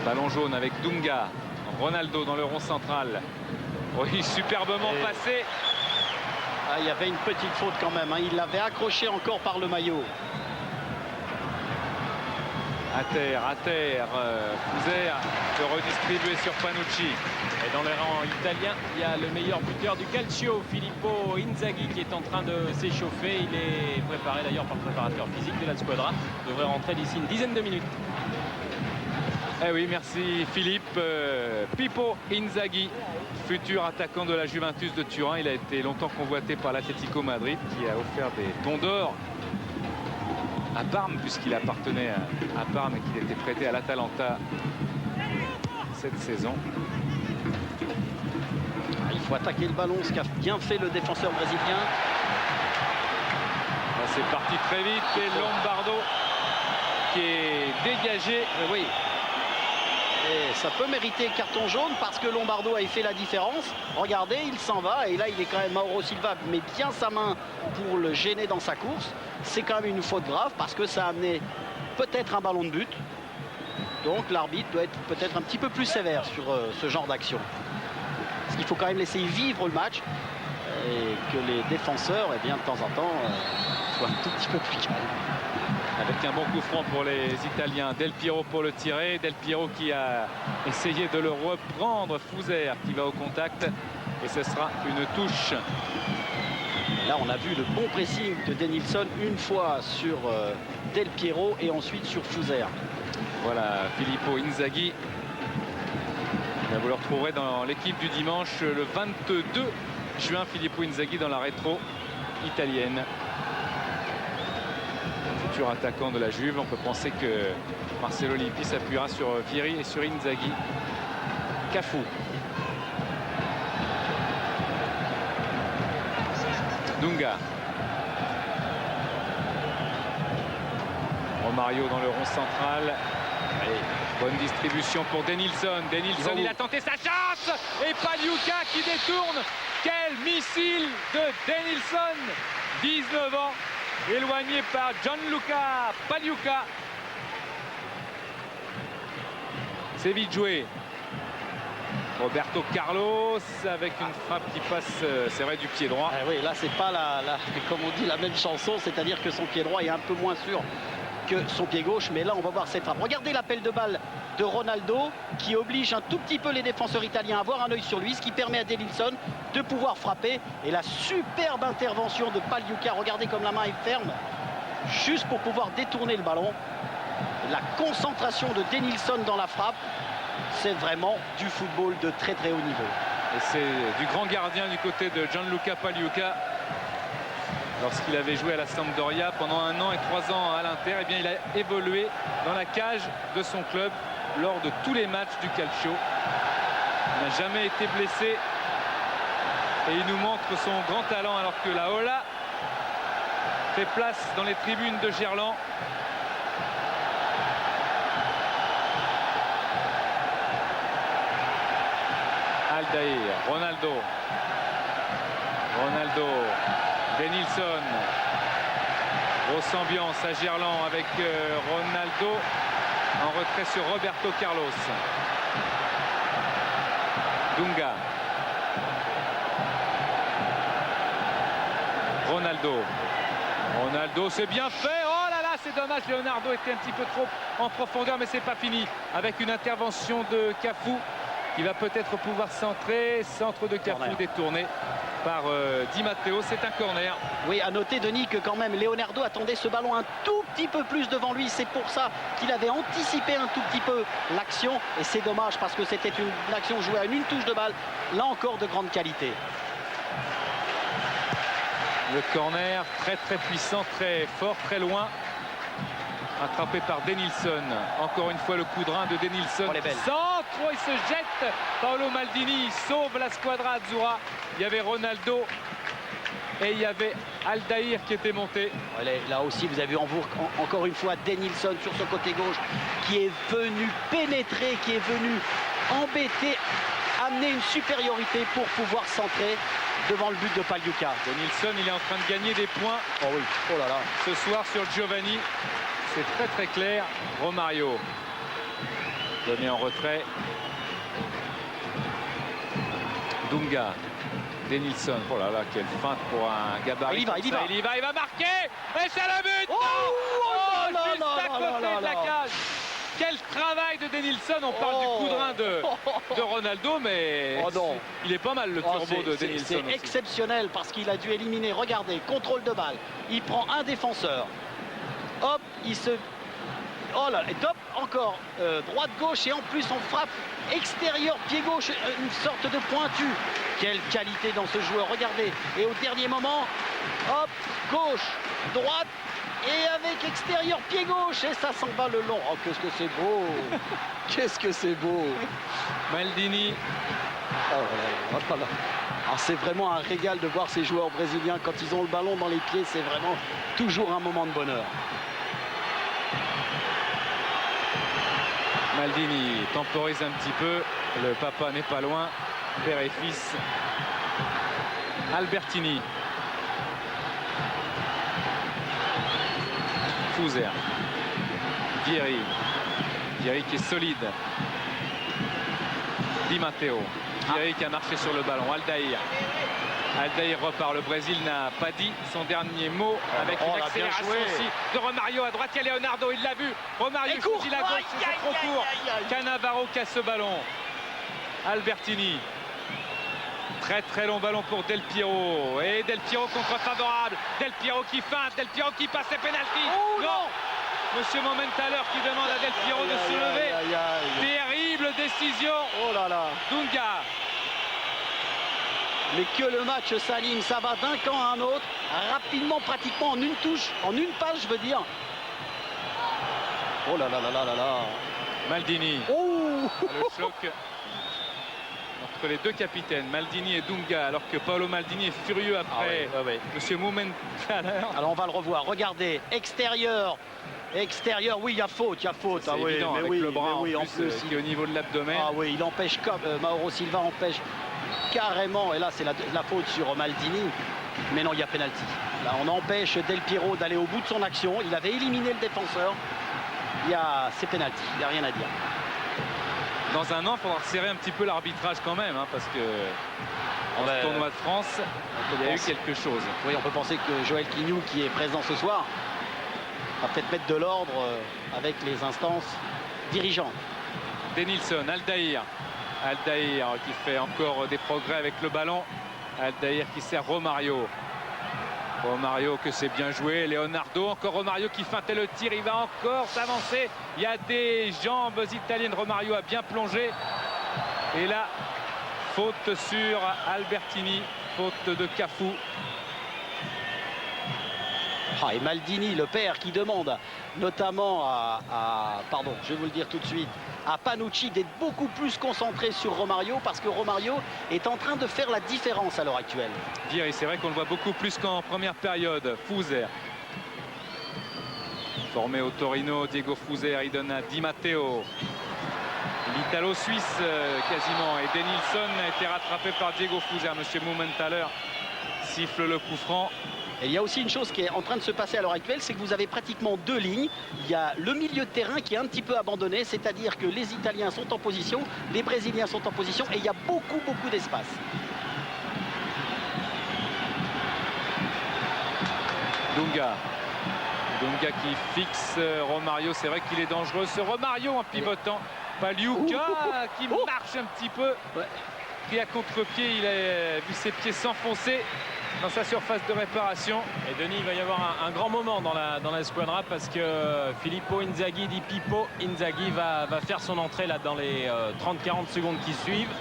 Ballon jaune avec Dunga. Ronaldo dans le rond central. Oui, superbement passé. Ah, il y avait une petite faute quand même, hein. Il l'avait accroché encore par le maillot. À terre, Fuser peut redistribuer sur Panucci. Et dans les rangs italiens, il y a le meilleur buteur du Calcio, Filippo Inzaghi, qui est en train de s'échauffer. Il est préparé d'ailleurs par le préparateur physique de la squadra. Il devrait rentrer d'ici une dizaine de minutes. Eh oui, merci Philippe. Pippo Inzaghi, futur attaquant de la Juventus de Turin. Il a été longtemps convoité par l'Atlético Madrid, qui a offert des tons d'or à Parme, puisqu'il appartenait à Parme et qu'il était prêté à l'Atalanta cette saison. Il faut attaquer le ballon, ce qu'a bien fait le défenseur brésilien. C'est parti très vite et Lombardo qui est dégagé. Oui. Et ça peut mériter carton jaune parce que Lombardo a fait la différence. Regardez, il s'en va et là il est quand même, Mauro Silva met bien sa main pour le gêner dans sa course. C'est quand même une faute grave parce que ça a amené peut-être un ballon de but. Donc l'arbitre doit être peut-être un petit peu plus sévère sur ce genre d'action. Parce qu'il faut quand même laisser vivre le match et que les défenseurs, eh bien, de temps en temps, soient un tout petit peu plus calmes. Avec un bon coup franc pour les Italiens. Del Piero pour le tirer. Del Piero qui a essayé de le reprendre. Fuser qui va au contact. Et ce sera une touche. Et là, on a vu le bon pressing de Denilson une fois sur Del Piero et ensuite sur Fuser. Voilà, Filippo Inzaghi. Vous le retrouverez dans l'équipe du dimanche le 22 juin. Filippo Inzaghi dans la rétro italienne. Futur attaquant de la Juve. On peut penser que Marcelo Lippi s'appuiera sur Vieri et sur Inzaghi. Cafu. Dunga. Romario dans le rond central. Et bonne distribution pour Denilson. Denilson, il a tenté sa chance. Et Pagliuca qui détourne. Quel missile de Denilson. 19 ans. Éloigné par Gianluca Pagliuca. C'est vite joué. Roberto Carlos avec une frappe qui passe, c'est vrai, du pied droit. Ah oui, là c'est pas comme on dit, la même chanson, c'est-à-dire que son pied droit est un peu moins sûr que son pied gauche, mais là on va voir cette frappe. Regardez l'appel de balle de Ronaldo qui oblige un tout petit peu les défenseurs italiens à avoir un œil sur lui, ce qui permet à Denilson de pouvoir frapper. Et la superbe intervention de Pagliuca, regardez comme la main est ferme, juste pour pouvoir détourner le ballon. La concentration de Denilson dans la frappe, c'est vraiment du football de très très haut niveau. Et c'est du grand gardien du côté de Gianluca Pagliuca. Lorsqu'il avait joué à la Sampdoria pendant 1 an et 3 ans à l'Inter, eh bien il a évolué dans la cage de son club lors de tous les matchs du Calcio. Il n'a jamais été blessé et il nous montre son grand talent, alors que la Ola fait place dans les tribunes de Gerland. Aldaïr, Ronaldo, Denilson. Grosse ambiance à Gerland avec Ronaldo en retrait sur Roberto Carlos. Dunga. Ronaldo, c'est bien fait. Oh là là, c'est dommage. Leonardo était un petit peu trop en profondeur, mais c'est pas fini. Avec une intervention de Cafu qui va peut-être pouvoir centrer. Centre de Cafu détourné par Di Matteo. C'est un corner. Oui, à noter, Denis, que quand même Leonardo attendait ce ballon un tout petit peu plus devant lui. C'est pour ça qu'il avait anticipé un tout petit peu l'action. Et c'est dommage parce que c'était une action jouée à une touche de balle. Là encore, de grande qualité. Le corner très très puissant, très fort, très loin. Attrapé par Denilson. Encore une fois le coup de rein de Denilson. Oh, elle est belle. Centre, oh, il se jette. Paolo Maldini sauve la squadra azzurra. Il y avait Ronaldo et il y avait Aldaïr qui était monté. Là aussi, vous avez vu encore une fois Denilson sur ce côté gauche qui est venu pénétrer, qui est venu embêter, amener une supériorité pour pouvoir centrer devant le but de Pagliuca. Denilson, il est en train de gagner des points. Oh oui, oh là là. Ce soir sur Giovanni, c'est très très clair. Romario donné en retrait. Dunga, Denilson, oh là là, quelle feinte pour un gabarit. Il va marquer. Et c'est le but. Oh là juste là à là côté là de la là. cage. Quel travail de Denilson. On parle du coup de rein de Ronaldo, mais non. il est pas mal le turbo de Denilson. C'est exceptionnel parce qu'il a dû éliminer. Regardez, contrôle de balle. Il prend un défenseur. Hop, il se... Oh là, et top, encore droite-gauche et en plus on frappe extérieur, pied gauche, une sorte de pointu. Quelle qualité dans ce joueur, regardez. Et au dernier moment, hop, gauche, droite et avec extérieur, pied gauche et ça s'en va le long. Oh, qu'est-ce que c'est beau. Qu'est-ce que c'est beau. Maldini. Oh là là, oh là là. Alors c'est vraiment un régal de voir ces joueurs brésiliens quand ils ont le ballon dans les pieds, c'est vraiment toujours un moment de bonheur. Maldini temporise un petit peu. Le papa n'est pas loin. Père et fils. Albertini. Fouzer. Vieri. Vieri qui est solide. Di Matteo. Vieri qui a marché sur le ballon. Aldaïr. Aldaïr repart. Le Brésil n'a pas dit son dernier mot avec une accélération aussi de Romario à droite. Il y a Leonardo, il l'a vu. Romario choisit la gauche, c'est trop court. Cannavaro casse ce ballon. Albertini. Très très long ballon pour Del Piero. Et Del Piero contre favorable. Del Piero qui feinte, Del Piero qui passe, c'est pénalty. Oh non. Monsieur Momentaler qui demande à Del Piero de se lever. Terrible décision. Oh là là. Dunga. Mais que le match s'aligne, ça va d'un camp à un autre, rapidement, pratiquement en une touche, en une passe, je veux dire. Oh là là là là là là. Maldini. Oh. Le choc entre les deux capitaines, Maldini et Dunga, alors que Paolo Maldini est furieux après Monsieur Momentaler. Alors on va le revoir, regardez, extérieur, oui, il y a faute, C'est évident, mais avec oui, le bras mais oui, en plus, qui est au niveau de l'abdomen. Ah oui, il empêche, Mauro Silva empêche carrément, et là c'est la faute sur Maldini, mais non, il y a pénalty. Là on empêche Del Piero d'aller au bout de son action, il avait éliminé le défenseur, c'est pénalty, il n'y a rien à dire. Dans un an, il faudra resserrer un petit peu l'arbitrage quand même, hein, parce que en ce tournoi de France, il y a eu quelque chose. Oui, on peut penser que Joël Quignou, qui est présent ce soir, va peut-être mettre de l'ordre avec les instances dirigeantes. Denilson, Aldaïr. Aldaïr qui fait encore des progrès avec le ballon. Aldaïr qui sert Romario. Romario que c'est bien joué. Leonardo, encore Romario qui feintait le tir. Il va encore s'avancer. Il y a des jambes italiennes. Romario a bien plongé. Et là, faute sur Albertini. Faute de Cafu. Ah, et Maldini, le père, qui demande notamment pardon, je vais vous le dire tout de suite, à Panucci d'être beaucoup plus concentré sur Romario parce que Romario est en train de faire la différence à l'heure actuelle. Vieri, c'est vrai qu'on le voit beaucoup plus qu'en première période. Fouzer. Formé au Torino, Diego Fouzer, il donne à Di Matteo. L'Italo-Suisse quasiment. Et Denilson a été rattrapé par Diego Fouzer. Monsieur Momentaler siffle le coup franc. Et il y a aussi une chose qui est en train de se passer à l'heure actuelle, c'est que vous avez pratiquement deux lignes. Il y a le milieu de terrain qui est un petit peu abandonné, c'est-à-dire que les Italiens sont en position, les Brésiliens sont en position et il y a beaucoup d'espace. Dunga. Dunga qui fixe Romario. C'est vrai qu'il est dangereux. Ce Romario en pivotant. Pagliuca qui marche un petit peu. Qui à contre-pied, il a vu ses pieds s'enfoncer dans sa surface de réparation. Et Denis, il va y avoir un grand moment dans la squadra parce que Filippo Inzaghi dit Pippo Inzaghi va faire son entrée là dans les 30-40 secondes qui suivent.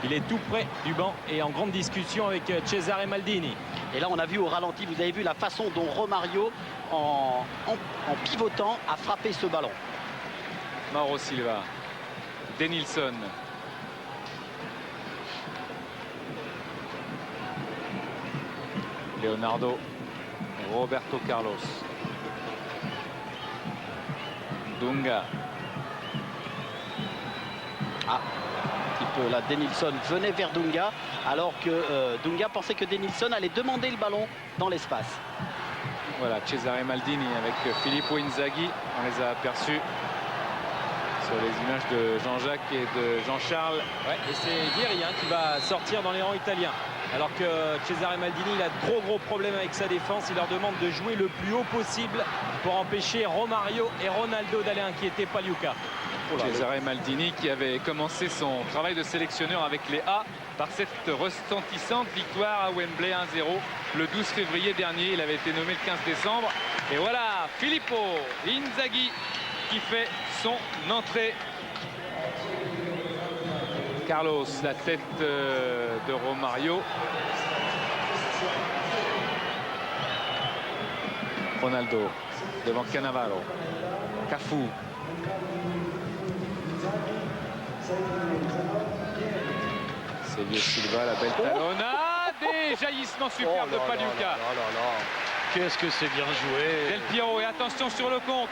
Il est tout près du banc et en grande discussion avec Cesare Maldini. Et là, on a vu au ralenti, vous avez vu la façon dont Romario, en pivotant, a frappé ce ballon. Mauro Silva, Denilson. Leonardo, Roberto Carlos. Dunga. Ah, un petit peu là, Denilson venait vers Dunga, alors que Dunga pensait que Denilson allait demander le ballon dans l'espace. Voilà, Cesare Maldini avec Filippo Inzaghi. On les a aperçus sur les images de Jean-Jacques et de Jean-Charles. Ouais, et c'est Vieri qui va sortir dans les rangs italiens. Alors que Cesare Maldini, il a de gros problèmes avec sa défense. Il leur demande de jouer le plus haut possible pour empêcher Romario et Ronaldo d'aller inquiéter Pagliuca. Cesare Maldini qui avait commencé son travail de sélectionneur avec les A par cette retentissante victoire à Wembley 1-0 le 12 février dernier. Il avait été nommé le 15 décembre. Et voilà, Filippo Inzaghi qui fait son entrée. Carlos, la tête de Romario. Ronaldo devant Cannavaro. Cafu. Celio Silva, la belle talonnade. Des jaillissements superbes de Pagliuca. Qu'est-ce que c'est bien joué. Del Piero, et attention sur le compte.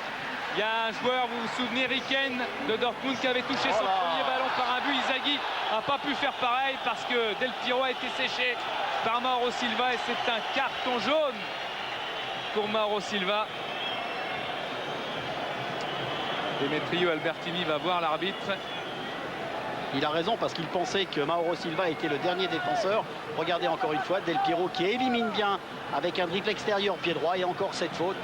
Il y a un joueur, vous vous souvenez, Riken de Dortmund, qui avait touché son premier ballon par un but. Inzaghi n'a pas pu faire pareil parce que Del Piero a été séché par Mauro Silva et c'est un carton jaune pour Mauro Silva. Demetrio Albertini va voir l'arbitre. Il a raison parce qu'il pensait que Mauro Silva était le dernier défenseur. Regardez encore une fois Del Piero qui élimine bien avec un dribble extérieur pied droit et encore cette faute.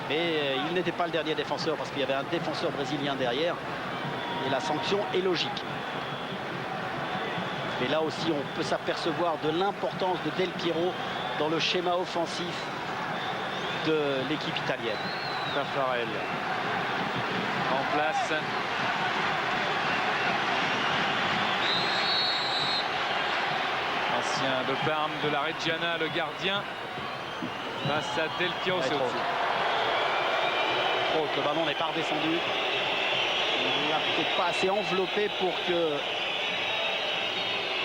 Mais il n'était pas le dernier défenseur parce qu'il y avait un défenseur brésilien derrière. Et la sanction est logique. Mais là aussi, on peut s'apercevoir de l'importance de Del Piero dans le schéma offensif de l'équipe italienne. Taffarel en place. Ancien de Parme, de la Reggiana, le gardien. Face à Del Piero, c'est au-dessus. Le ballon n'est pas redescendu. Il n'a peut-être pas assez enveloppé pour que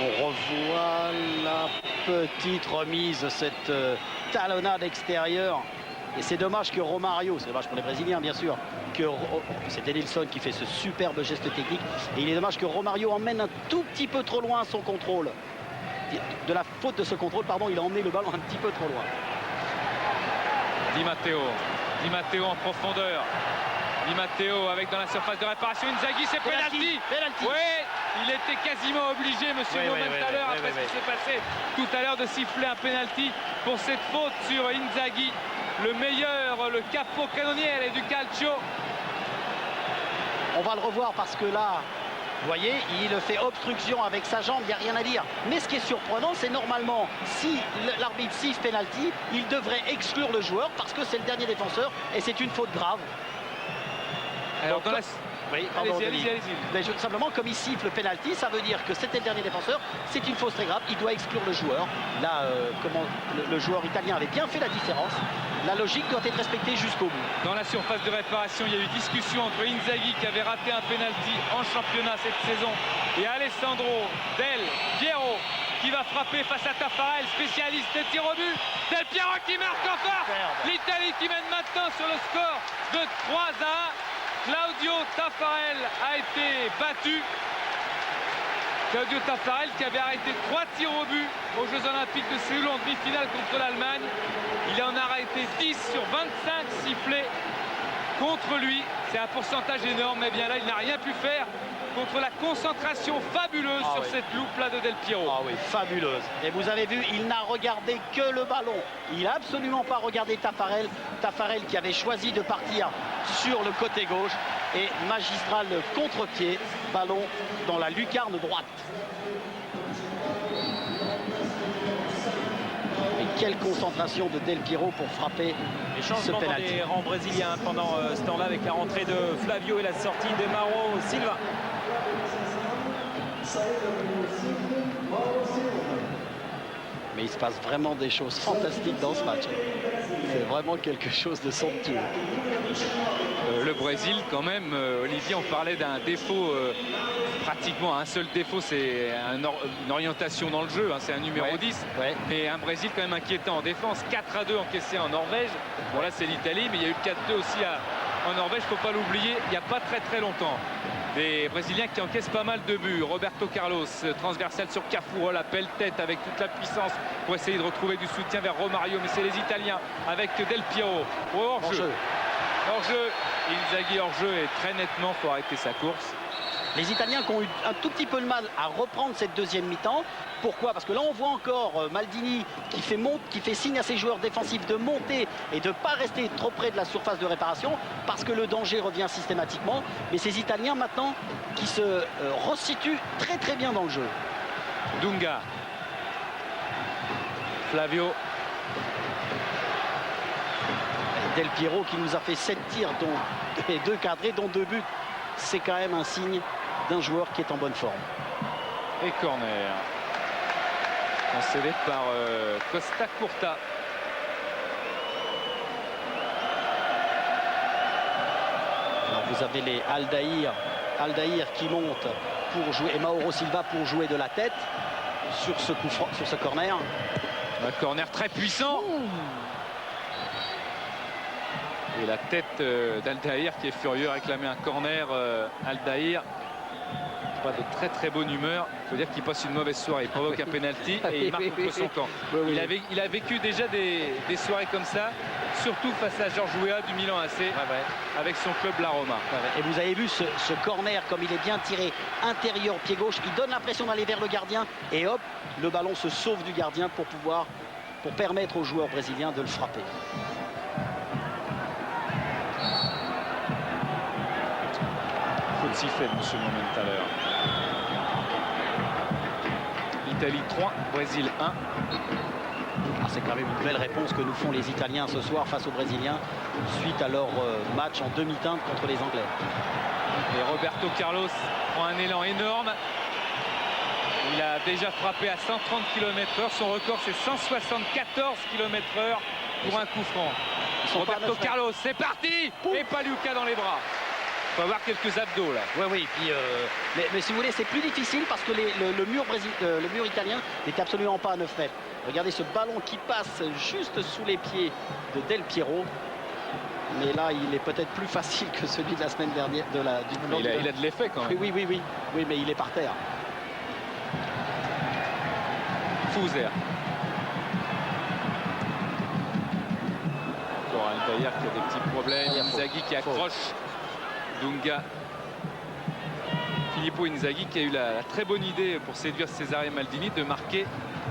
on revoit la petite remise, cette talonnade extérieure. Et c'est dommage que Romario, c'est dommage pour les Brésiliens bien sûr, que c'est Denilson qui fait ce superbe geste technique. Et il est dommage que Romario emmène un tout petit peu trop loin son contrôle. De la faute de ce contrôle, pardon, il a emmené le ballon un petit peu trop loin. Di Matteo. Di Matteo en profondeur. Di Matteo avec dans la surface de réparation. Inzaghi, c'est penalty. Oui, il était quasiment obligé, monsieur Momentaler, après ce qui s'est passé tout à l'heure, de siffler un penalty pour cette faute sur Inzaghi, le meilleur, le capo cannoniere du calcio. On va le revoir parce que là, vous voyez, il fait obstruction avec sa jambe, il n'y a rien à dire. Mais ce qui est surprenant, c'est normalement, si l'arbitre siffle penalty, il devrait exclure le joueur parce que c'est le dernier défenseur et c'est une faute grave. Alors, donc, oui, allez-y. Simplement, comme il siffle penalty, ça veut dire que c'était le dernier défenseur. C'est une faute très grave. Il doit exclure le joueur. Là, le joueur italien avait bien fait la différence. La logique doit être respectée jusqu'au bout. Dans la surface de réparation, il y a eu discussion entre Inzaghi qui avait raté un penalty en championnat cette saison et Alessandro Del Piero qui va frapper face à Taffarel, spécialiste des tirs au but. Del Piero qui marque encore. L'Italie qui mène maintenant sur le score de 3-1. Claudio Taffarel a été battu. Claudio Taffarel qui avait arrêté 3 tirs au but aux Jeux Olympiques de Séoul en demi-finale contre l'Allemagne. Il en a arrêté 10 sur 25 sifflés contre lui. C'est un pourcentage énorme, mais bien là, il n'a rien pu faire contre la concentration fabuleuse sur cette loupe-là de Del Piero. Ah oui, fabuleuse. Et vous avez vu, il n'a regardé que le ballon. Il n'a absolument pas regardé Taffarel. Taffarel qui avait choisi de partir sur le côté gauche. Et magistral contre-pied, ballon dans la lucarne droite. Et quelle concentration de Del Piero pour frapper les ce changements dans penalty. les rangs brésiliens pendant ce temps-là avec la rentrée de Flavio et la sortie de Mauro Silva. Mais il se passe vraiment des choses fantastiques dans ce match. C'est vraiment quelque chose de somptueux. Le Brésil, quand même, Olivier, on parlait d'un défaut, pratiquement un seul défaut, c'est une orientation dans le jeu, hein, c'est un numéro 10. Ouais. Et un Brésil quand même inquiétant en défense. 4-2 encaissé en Norvège. Bon, là, c'est l'Italie, mais il y a eu 4-2 aussi en Norvège, il ne faut pas l'oublier, il n'y a pas très longtemps. Des Brésiliens qui encaissent pas mal de buts. Roberto Carlos, transversal sur Cafu, l'appel tête avec toute la puissance pour essayer de retrouver du soutien vers Romario. Mais c'est les Italiens avec Del Piero. Hors-jeu. Hors-jeu. Inzaghi hors-jeu et très nettement, il faut arrêter sa course. Les Italiens qui ont eu un tout petit peu de mal à reprendre cette deuxième mi-temps. Pourquoi? Parce que là, on voit encore Maldini qui fait signe à ses joueurs défensifs de monter et de ne pas rester trop près de la surface de réparation parce que le danger revient systématiquement. Mais ces Italiens, maintenant, qui se resituent très bien dans le jeu. Dunga. Flavio. Del Piero qui nous a fait 7 tirs, et 2 cadrés, dont 2 buts. C'est quand même un signe d'un joueur qui est en bonne forme. Et corner. Concédé par Costa Curta. Alors vous avez les Aldaïr qui montent pour jouer, et Mauro Silva pour jouer de la tête sur ce coup franc, sur ce corner. Un corner très puissant. Et la tête d'Aldaïr qui est furieux à réclamer un corner. Aldaïr, pas de très bonne humeur. Il faut dire qu'il passe une mauvaise soirée. Il provoque un pénalty et il marque contre son camp. Il a vécu déjà des soirées comme ça, surtout face à Georges Weah du Milan AC, avec son club la Roma. Et vous avez vu ce corner, comme il est bien tiré intérieur pied gauche, il donne l'impression d'aller vers le gardien et hop, le ballon se sauve du gardien pour permettre aux joueurs brésiliens de le frapper. Sifflet de M. Moment tout à l'heure. Italie 3, Brésil 1. C'est quand même une belle réponse que nous font les Italiens ce soir face aux Brésiliens suite à leur match en demi-teinte contre les Anglais. Et Roberto Carlos prend un élan énorme. Il a déjà frappé à 130 km/h. Son record, c'est 174 km/h pour un coup franc. Roberto Carlos, c'est parti. Et Pagliuca dans les bras. Il faut avoir quelques abdos là. Oui. Puis, mais si vous voulez, c'est plus difficile parce que le mur italien n'est absolument pas à 9 mètres. Regardez ce ballon qui passe juste sous les pieds de Del Piero. Mais là, il est peut-être plus facile que celui de la semaine dernière. Il a de l'effet quand même. Oui, mais il est par terre. Fouzer. Encore Aldaïr qui a des petits problèmes. Inzaghi qui accroche. Dunga. Filippo Inzaghi qui a eu la très bonne idée pour séduire Cesare Maldini de marquer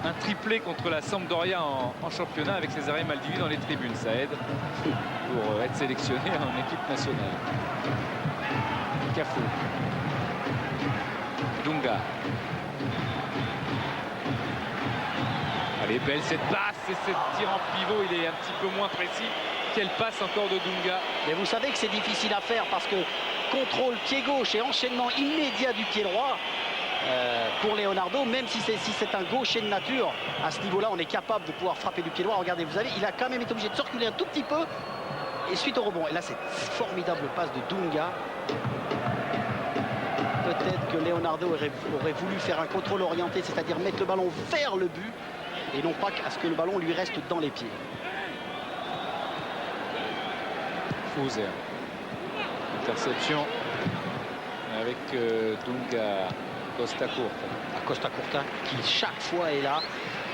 un triplé contre la Sampdoria en championnat avec Cesare Maldini dans les tribunes. Ça aide pour être sélectionné en équipe nationale. Cafu. Dunga. Elle est belle cette passe et ce tir en pivot, il est un petit peu moins précis. Quelle passe encore de Dunga. Mais vous savez que c'est difficile à faire parce que contrôle pied gauche et enchaînement immédiat du pied droit pour Leonardo, même si c'est un gaucher de nature, à ce niveau-là, on est capable de pouvoir frapper du pied droit. Regardez, vous avez, il a quand même été obligé de circuler un tout petit peu et suite au rebond. Et là, c'est formidable passe de Dunga. Peut-être que Leonardo aurait voulu faire un contrôle orienté, c'est-à-dire mettre le ballon vers le but et non pas à ce que le ballon lui reste dans les pieds. Fouzer. Interception avec Dunga. Costa Curta. Costa Curta qui chaque fois est là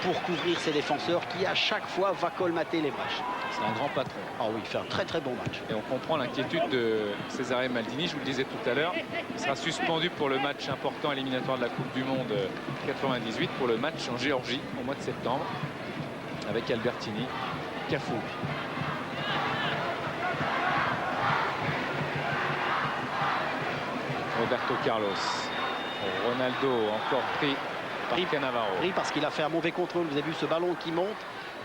pour couvrir ses défenseurs, qui à chaque fois va colmater les brèches. C'est un grand patron. Ah oui, il fait un très bon match. Et on comprend l'inquiétude de Cesare Maldini, je vous le disais tout à l'heure. Il sera suspendu pour le match important éliminatoire de la Coupe du Monde 98, pour le match en Géorgie au mois de septembre, avec Albertini. Cafu. Roberto Carlos. Ronaldo encore pris par Cannavaro. Pris parce qu'il a fait un mauvais contrôle. Vous avez vu ce ballon qui monte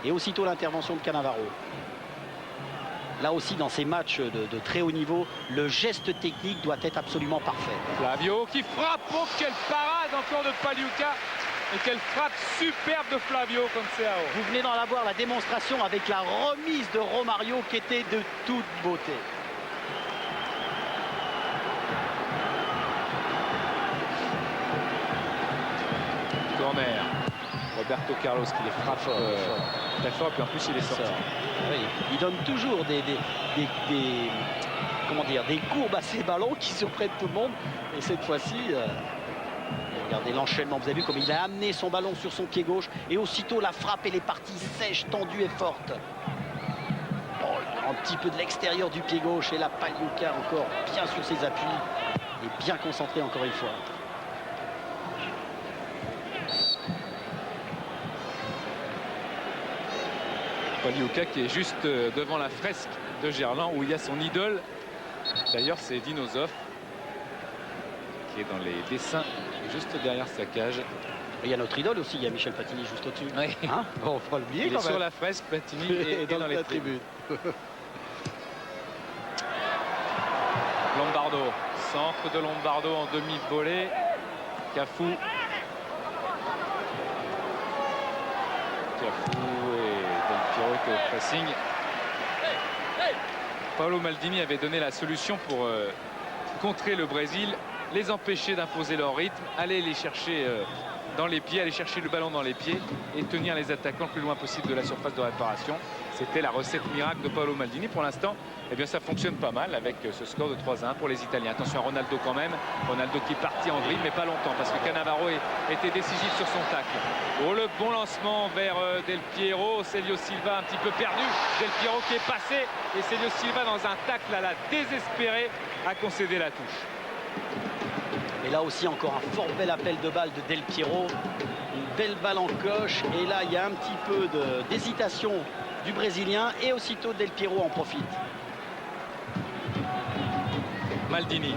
et aussitôt l'intervention de Cannavaro. Là aussi, dans ces matchs de très haut niveau, le geste technique doit être absolument parfait. Flavio qui frappe. Oh, quelle parade encore de Pagliuca. Et quelle frappe superbe de Flavio Conceição. Vous venez d'en avoir la démonstration avec la remise de Romario qui était de toute beauté. Corner. Roberto Carlos qui les frappe très fort, puis en plus il est sorti. Oui, il donne toujours comment dire, des courbes à ses ballons qui surprennent tout le monde. Et cette fois-ci, regardez l'enchaînement. Vous avez vu comme il a amené son ballon sur son pied gauche. Et aussitôt, la frappe, elle est partie sèche, tendue et forte. Oh, un petit peu de l'extérieur du pied gauche. Et là, Pagliuca encore bien sur ses appuis. Et bien concentré encore une fois. Pagliuca qui est juste devant la fresque de Gerland où il y a son idole. D'ailleurs, c'est Dinozof qui est dans les dessins juste derrière sa cage. Il y a notre idole aussi, il y a Michel Platini juste au-dessus. Oui. Hein, bon, faut pas l'oublier. Il est sur la fresque, Platini et dans les tribunes. Lombardo, centre de Lombardo en demi-volée. Cafu. Cafu et Del Piero qui est au pressing. Paolo Maldini avait donné la solution pour contrer le Brésil, les empêcher d'imposer leur rythme, aller les chercher dans les pieds, aller chercher le ballon dans les pieds et tenir les attaquants le plus loin possible de la surface de réparation. C'était la recette miracle de Paolo Maldini. Pour l'instant, eh bien, ça fonctionne pas mal avec ce score de 3-1 pour les Italiens. Attention à Ronaldo quand même. Ronaldo qui est parti en vrille, mais pas longtemps parce que Cannavaro était décisif sur son tacle. Oh, le bon lancement vers Del Piero. Celio Silva un petit peu perdu. Del Piero qui est passé et Celio Silva dans un tacle à la désespérée a concédé la touche. Et là aussi encore un fort bel appel de balle de Del Piero. Une belle balle en coche. Et là il y a un petit peu d'hésitation du Brésilien. Et aussitôt Del Piero en profite. Maldini.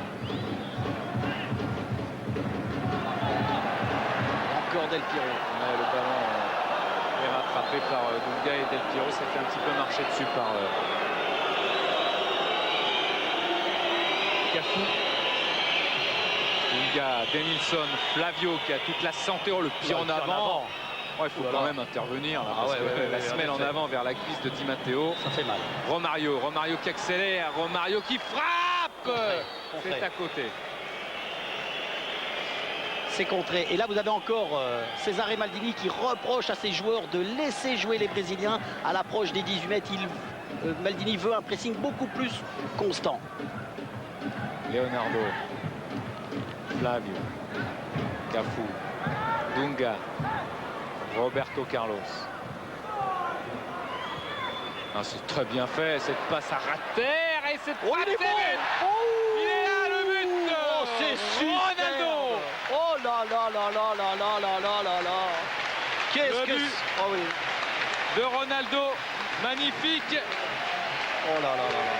Encore Del Piero. Ouais, le ballon est rattrapé par Dunga et Del Piero. Ça fait un petit peu marcher dessus par Cafu. Dunga, Denilson, Flavio qui a toute la santé. Oh, le pied en avant. Oh, il faut quand même intervenir là, parce que la semelle en avant vers la cuisse de Di Matteo. Ça fait mal. Romario qui accélère. Romario qui frappe. C'est à côté. C'est contré. Et là, vous avez encore Cesare Maldini qui reproche à ses joueurs de laisser jouer les Brésiliens à l'approche des 18 mètres. Maldini veut un pressing beaucoup plus constant. Leonardo, Flavio, Cafu, Dunga, Roberto Carlos. Ah, c'est très bien fait, cette passe à terre et cette il est bon. Il est là le but. Oh, c'est super. Ronaldo. Oh là là là là là là là là là là. Qu'est-ce que c'est? Oh oui. De Ronaldo, magnifique. Oh là là là là.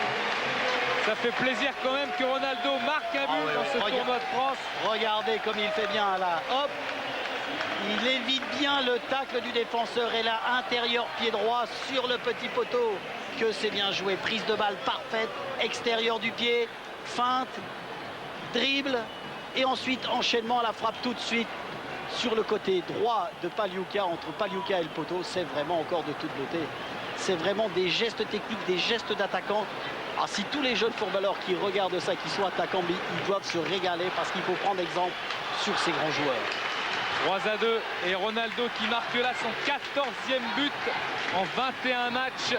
Ça fait plaisir quand même que Ronaldo marque un but dans ce tournoi de France. Regardez comme il fait bien là. Hop. Il évite bien le tacle du défenseur et là, intérieur pied droit sur le petit poteau. Que c'est bien joué. Prise de balle parfaite. Extérieur du pied. Feinte. Dribble. Et ensuite, enchaînement à la frappe tout de suite sur le côté droit de Pagliuca. Entre Pagliuca et le poteau, c'est vraiment encore de toute beauté. C'est vraiment des gestes techniques, des gestes d'attaquant. Ah, si tous les jeunes footballeurs qui regardent ça, qui sont attaquants, ils doivent se régaler parce qu'il faut prendre exemple sur ces grands joueurs. 3-2 et Ronaldo qui marque là son 14e but en 21 matchs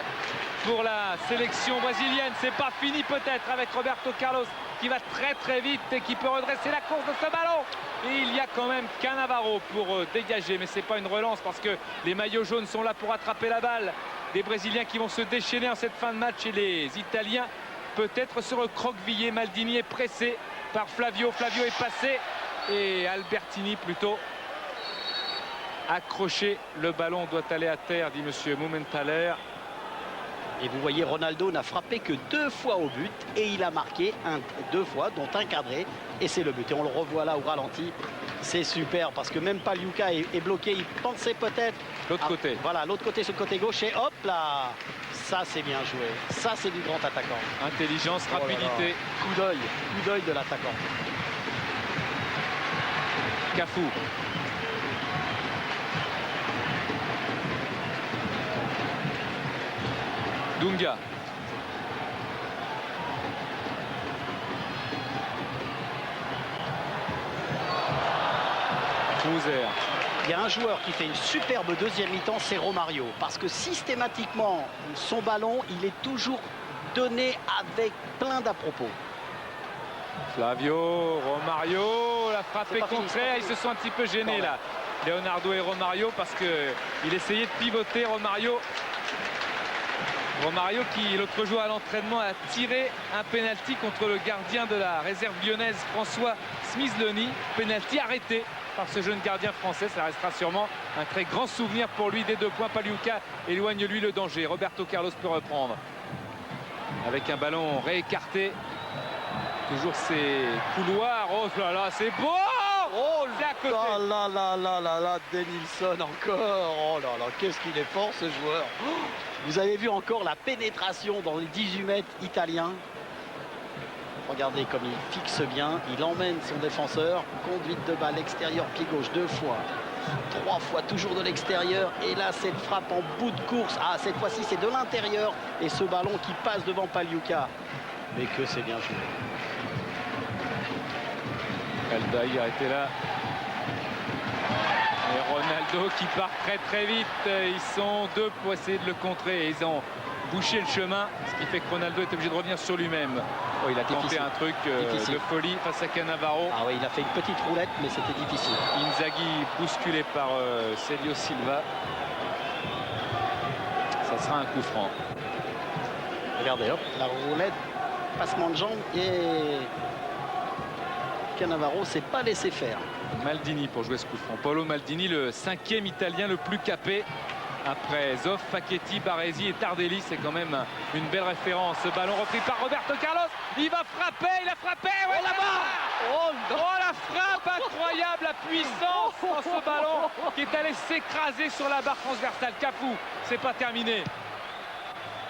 pour la sélection brésilienne. C'est pas fini peut-être avec Roberto Carlos qui va très très vite et qui peut redresser la course de ce ballon. Et il y a quand même Cannavaro pour dégager, mais c'est pas une relance parce que les maillots jaunes sont là pour attraper la balle. Des Brésiliens qui vont se déchaîner en cette fin de match et les Italiens peut-être se recroqueviller. Maldini est pressé par Flavio. Flavio est passé et Albertini plutôt accroché. Le ballon doit aller à terre, dit monsieur Mumenthaler. Et vous voyez, Ronaldo n'a frappé que 2 fois au but et il a marqué 2 fois, dont un cadré. Et c'est le but. Et on le revoit là au ralenti. C'est super parce que même Pagliuca est bloqué. Il pensait peut-être... L'autre côté. Voilà, l'autre côté, ce côté gauche. Et hop là, Ça, c'est bien joué. Ça, c'est du grand attaquant. Intelligence, Oh là là. rapidité. Coup d'œil de l'attaquant. Cafu. Dunga. Fouzer. Il y a un joueur qui fait une superbe deuxième mi-temps, c'est Romario. Parce que systématiquement, son ballon, il est toujours donné avec plein d'à-propos. Flavio, Romario, la frappe C'est est pas fini, contrée. c'est pas Ils se sont un petit peu gênés Corner. là, Leonardo et Romario, parce qu'il essayait de pivoter. Romario qui, l'autre jour à l'entraînement, a tiré un pénalty contre le gardien de la réserve lyonnaise, François Smith-Leni. Pénalty arrêté par ce jeune gardien français. Ça restera sûrement un très grand souvenir pour lui. Des 2 points, Pagliuca éloigne-lui le danger. Roberto Carlos peut reprendre avec un ballon réécarté. Toujours ces couloirs. Oh là là, c'est beau! Oh C'est à côté. là là là là là, Denilson encore. Oh là là, qu'est-ce qu'il est fort ce joueur. Oh, vous avez vu encore la pénétration dans les 18 mètres italiens. Regardez comme il fixe bien, il emmène son défenseur. Conduite de balle extérieur, pied gauche 2 fois. 3 fois toujours de l'extérieur. Et là, cette frappe en bout de course. Ah, cette fois-ci, c'est de l'intérieur. Et ce ballon qui passe devant Pagliuca. Mais que c'est bien joué. Aldaïr était là. Et Ronaldo qui part très très vite. Ils sont 2 pour essayer de le contrer. Et ils ont bouché le chemin. Ce qui fait que Ronaldo est obligé de revenir sur lui-même. Oh, il a tenté Difficile. un truc Difficile. de folie face à Cannavaro. Ah oui, il a fait une petite roulette, mais c'était difficile. Inzaghi bousculé par Celio Silva. Ça sera un coup franc. Regardez, hop, la roulette, passement de jambe et Cannavaro s'est pas laissé faire. Maldini pour jouer ce coup franc. Paolo Maldini, le 5e italien le plus capé. Après Zoff, Facchetti, Baresi et Tardelli, c'est quand même une belle référence. Ce ballon repris par Roberto Carlos. Il va frapper, il a frappé. Ouais, Oh là-bas! oh, la frappe incroyable, la puissance dans ce ballon qui est allé s'écraser sur la barre transversale. Cafu, c'est pas terminé.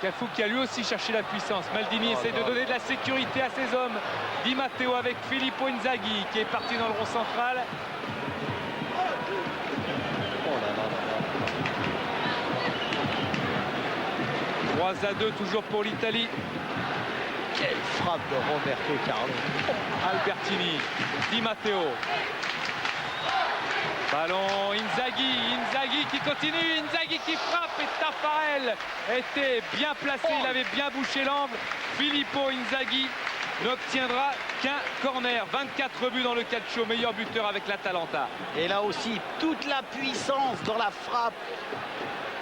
Cafu qui a lui aussi cherché la puissance. Maldini essaie de donner de la sécurité à ses hommes. Di Matteo avec Filippo Inzaghi qui est parti dans le rond central. Oh là là là là. 3-2 toujours pour l'Italie. Quelle frappe de Roberto Carlos. Albertini, Di Matteo. Ballon Inzaghi qui continue, Inzaghi qui frappe et Taffarel était bien placé, il avait bien bouché l'angle. Filippo Inzaghi n'obtiendra qu'un corner. 24 buts dans le calcio, meilleur buteur avec l'Atalanta. Et là aussi, toute la puissance dans la frappe.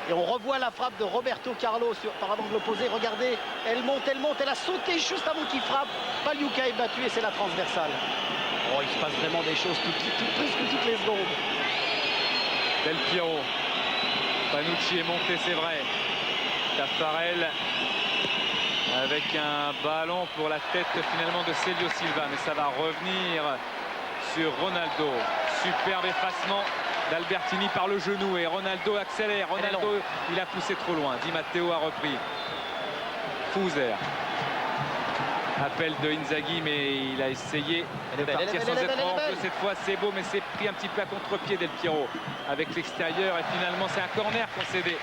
Et on revoit la frappe de Roberto Carlos par l'angle opposé. Regardez, elle monte, elle a sauté juste avant qu'il frappe. Pagliuca est battu et c'est la transversale. Oh, il se passe vraiment des choses presque toutes les secondes. Del Piero. Panucci est monté, c'est vrai. Taffarel avec un ballon pour la tête finalement de Celio Silva. Mais ça va revenir sur Ronaldo. Superbe effacement d'Albertini par le genou. Et Ronaldo accélère. Ronaldo, il a poussé trop loin. Di Matteo a repris. Fouzer. Appel de Inzaghi, mais il a essayé de partir sans être en jeu. Cette fois, c'est beau, mais c'est pris un petit peu à contre-pied Del Piero avec l'extérieur. Et finalement, c'est un corner concédé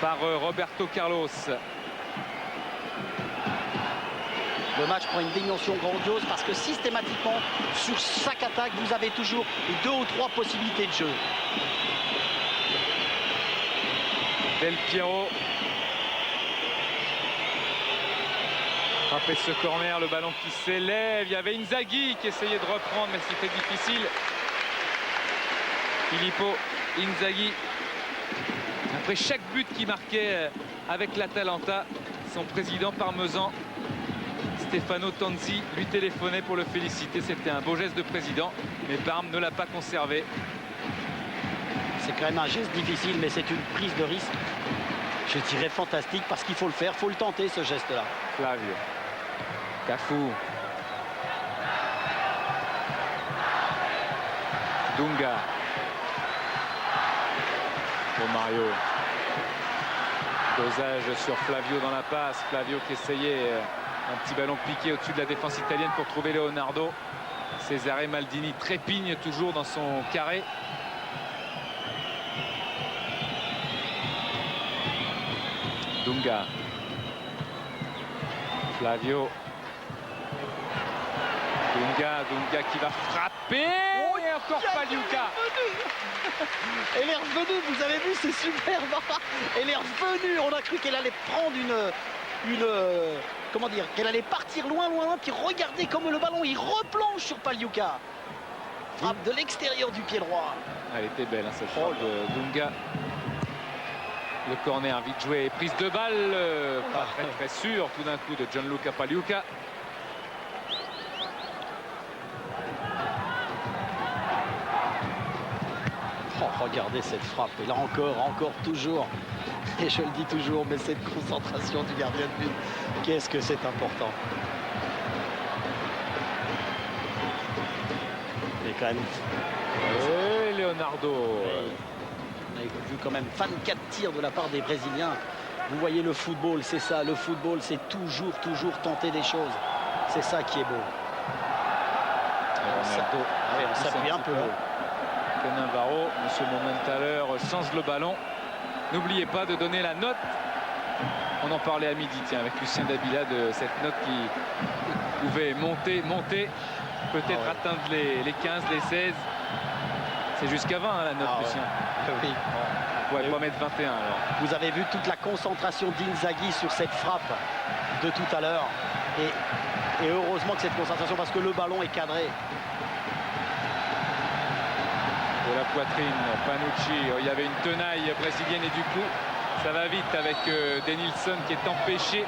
par Roberto Carlos. Le match prend une dimension grandiose parce que systématiquement, sur chaque attaque, vous avez toujours 2 ou 3 possibilités de jeu. Del Piero. Frappé ce corner, le ballon qui s'élève. Il y avait Inzaghi qui essayait de reprendre, mais c'était difficile. Filippo Inzaghi. Après chaque but qu'il marquait avec l'Atalanta, son président parmesan, Stefano Tanzi, lui téléphonait pour le féliciter. C'était un beau geste de président, mais Parme ne l'a pas conservé. C'est quand même un geste difficile, mais c'est une prise de risque. Je dirais fantastique parce qu'il faut le faire, il faut le tenter ce geste-là. Flavio. Cafu. Dunga. Romario. Dosage sur Flavio dans la passe. Flavio qui essayait un petit ballon piqué au-dessus de la défense italienne pour trouver Leonardo. Cesare Maldini trépigne toujours dans son carré. Dunga. Flavio. Dunga qui va frapper. Oh, et encore Pagliuca. Elle est revenue, vous avez vu, c'est superbe. Elle est revenue, on a cru qu'elle allait prendre comment dire, qu'elle allait partir loin, puis regardez comme le ballon, il replonge sur Pagliuca. Frappe de l'extérieur du pied droit. Elle était belle, hein, cette frappe de Dunga. Le corner vite joué, prise de balle, pas très sûr tout d'un coup de Gianluca Pagliuca. Oh, regardez cette frappe, et là encore, toujours, et je le dis toujours, mais cette concentration du gardien de but, qu'est-ce que c'est important. Et quand même... Et Leonardo. On a vu quand même 24 tirs de la part des Brésiliens. Vous voyez le football, c'est ça, le football, c'est toujours tenter des choses. C'est ça qui est beau. On s'appuie un peu. Cannavaro, Monsieur Momentaler change le ballon. N'oubliez pas de donner la note. On en parlait à midi, tiens, avec Lucien Dabila, de cette note qui pouvait monter, peut-être atteindre les 15, les 16. C'est jusqu'à 20 hein, la note, Lucien. Oui. On ne pourrait pas mettre 21 alors. Vous avez vu toute la concentration d'Inzaghi sur cette frappe de tout à l'heure. Et heureusement que cette concentration, parce que le ballon est cadré. De la poitrine, Panucci, il y avait une tenaille brésilienne et du coup ça va vite avec Denilson qui est empêché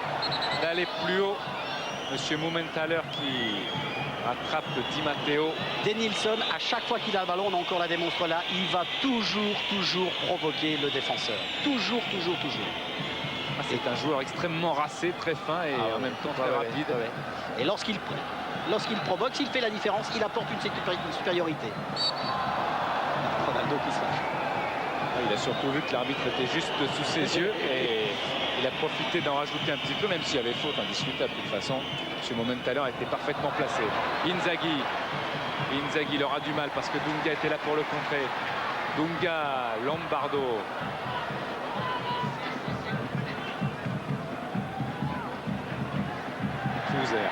d'aller plus haut. Monsieur Momentaler qui rattrape Di Matteo. Denilson, à chaque fois qu'il a le ballon, on a encore la démonstration là, il va toujours provoquer le défenseur. Toujours. C'est un joueur extrêmement racé, très fin et en même temps très rapide. Et lorsqu'il provoque, s'il fait la différence, il apporte une supériorité. Ronaldo qui se lâche. Il a surtout vu que l'arbitre était juste sous ses yeux et il a profité d'en rajouter un petit peu, même s'il y avait faute indiscutable de toute façon. Ce Momentaler était parfaitement placé. Inzaghi il aura du mal parce que Dunga était là pour le contrer. Dunga, Lombardo. Fuser.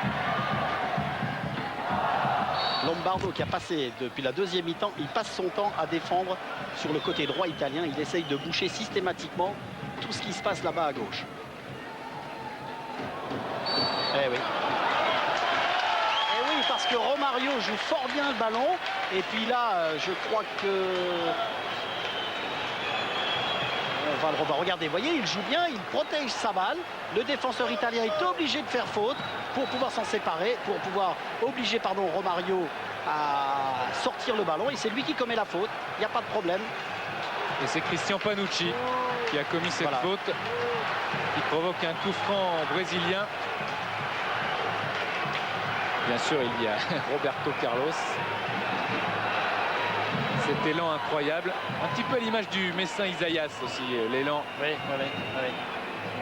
Lombardo qui a passé depuis la deuxième mi-temps, il passe son temps à défendre sur le côté droit italien. Il essaye de boucher systématiquement tout ce qui se passe là-bas à gauche. Eh oui, parce que Romario joue fort bien le ballon. Et puis là, je crois que... On va le revoir. Regardez, vous voyez, il joue bien, il protège sa balle. Le défenseur italien est obligé de faire faute pour pouvoir s'en séparer, pour pouvoir obliger Romario à sortir le ballon. Et c'est lui qui commet la faute, il n'y a pas de problème. Et c'est Christian Panucci qui a commis cette faute, qui provoque un coup franc brésilien. Bien sûr, il y a Roberto Carlos. Cet élan incroyable, un petit peu à l'image du Messin Isaías aussi, l'élan. Oui.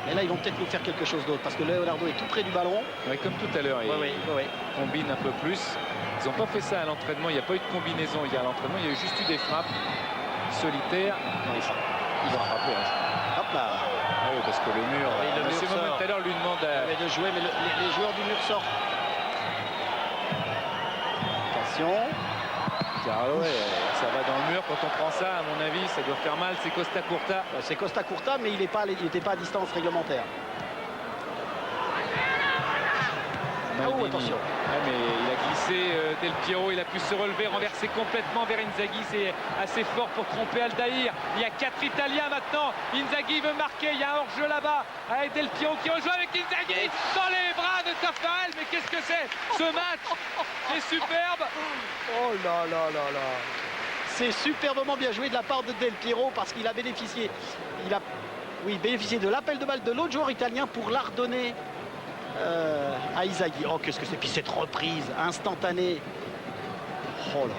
Et là, ils vont peut-être nous faire quelque chose d'autre parce que Leonardo est tout près du ballon. Oui, comme tout à l'heure, il combine un peu plus. Ils n'ont pas fait ça à l'entraînement, il n'y a pas eu de combinaison. Il y a à l'entraînement, il y a eu juste eu des frappes solitaires. Il va frapper. Hop là. Ah oui, parce que le mur. Monsieur Momentaler lui demande de jouer, mais les joueurs du mur sortent. Attention. Carlo, ça va dans le mur. Quand on prend ça, à mon avis, ça doit faire mal. C'est Costa Curta. C'est Costa Curta, mais il n'était pas à distance réglementaire. Oh, attention. Mais il a glissé Del Piero, il a pu se relever, renverser complètement vers Inzaghi. C'est assez fort pour tromper Aldaïr. Il y a 4 Italiens maintenant. Inzaghi veut marquer. Il y a un hors-jeu là-bas avec Del Piero qui rejoue avec Inzaghi dans les bras de Taffarel. Mais qu'est-ce que c'est ce match? C'est superbe. Oh là. C'est superbement bien joué de la part de Del Piero parce qu'il a bénéficié. Bénéficié de l'appel de balle de l'autre joueur italien pour la redonner à Inzaghi. Oh, qu'est-ce que c'est? Puis cette reprise instantanée. Oh là là.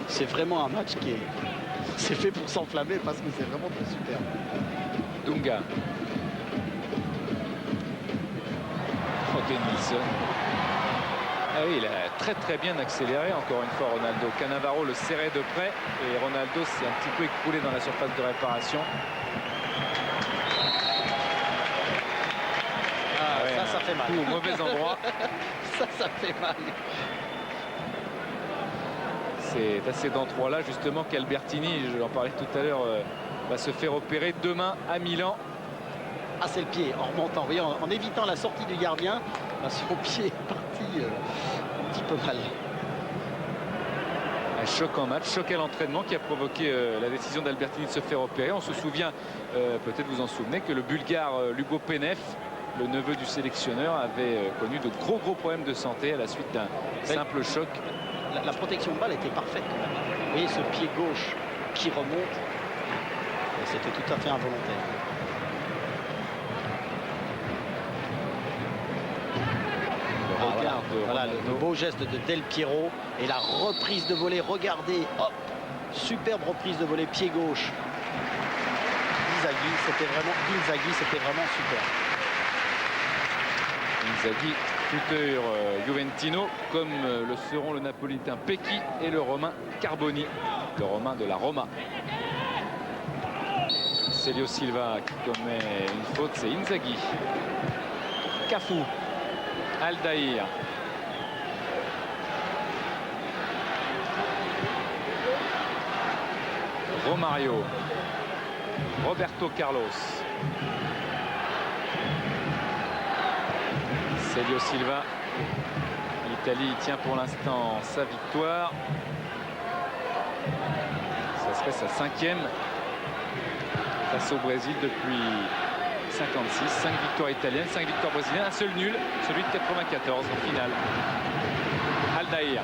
C'est vraiment un match qui est... C'est fait pour s'enflammer parce que c'est vraiment très superbe. Dunga. Oh, Denilson. Ah oui, il a très bien accéléré encore une fois Ronaldo. Cannavaro le serrait de près et Ronaldo s'est un petit peu écroulé dans la surface de réparation. Ah, ouais, ça fait mal. Au mauvais endroit. ça fait mal. C'est à ces endroits-là justement qu'Albertini, je l'en parlais tout à l'heure, va se faire opérer demain à Milan. Ah, c'est le pied en remontant. Vous voyez, en évitant la sortie du gardien, bah, son pied est parti un petit peu mal. Un choc en match, choc à l'entraînement qui a provoqué la décision d'Albertini de se faire opérer. On se souvient, peut-être vous en souvenez, que le Bulgare Lugo Penev, le neveu du sélectionneur, avait connu de gros problèmes de santé à la suite d'un simple choc. La protection de balle était parfaite quand même. Vous voyez ce pied gauche qui remonte. C'était tout à fait involontaire. Voilà le beau geste de Del Piero et la reprise de volée. Regardez, hop, superbe reprise de volée, pied gauche. Inzaghi, c'était vraiment super. Inzaghi, futur Juventino, comme le seront le Napolitain Pecchi et le Romain Carboni, le Romain de la Roma. Celio Silva qui commet une faute, c'est Inzaghi. Cafu, Aldaïr. Romario, Roberto Carlos, Celio Silva. L'Italie tient pour l'instant sa victoire. Ça serait sa 5e face au Brésil depuis 56. 5 victoires italiennes, 5 victoires brésiliennes, un seul nul, celui de 94 en finale. Aldaïr.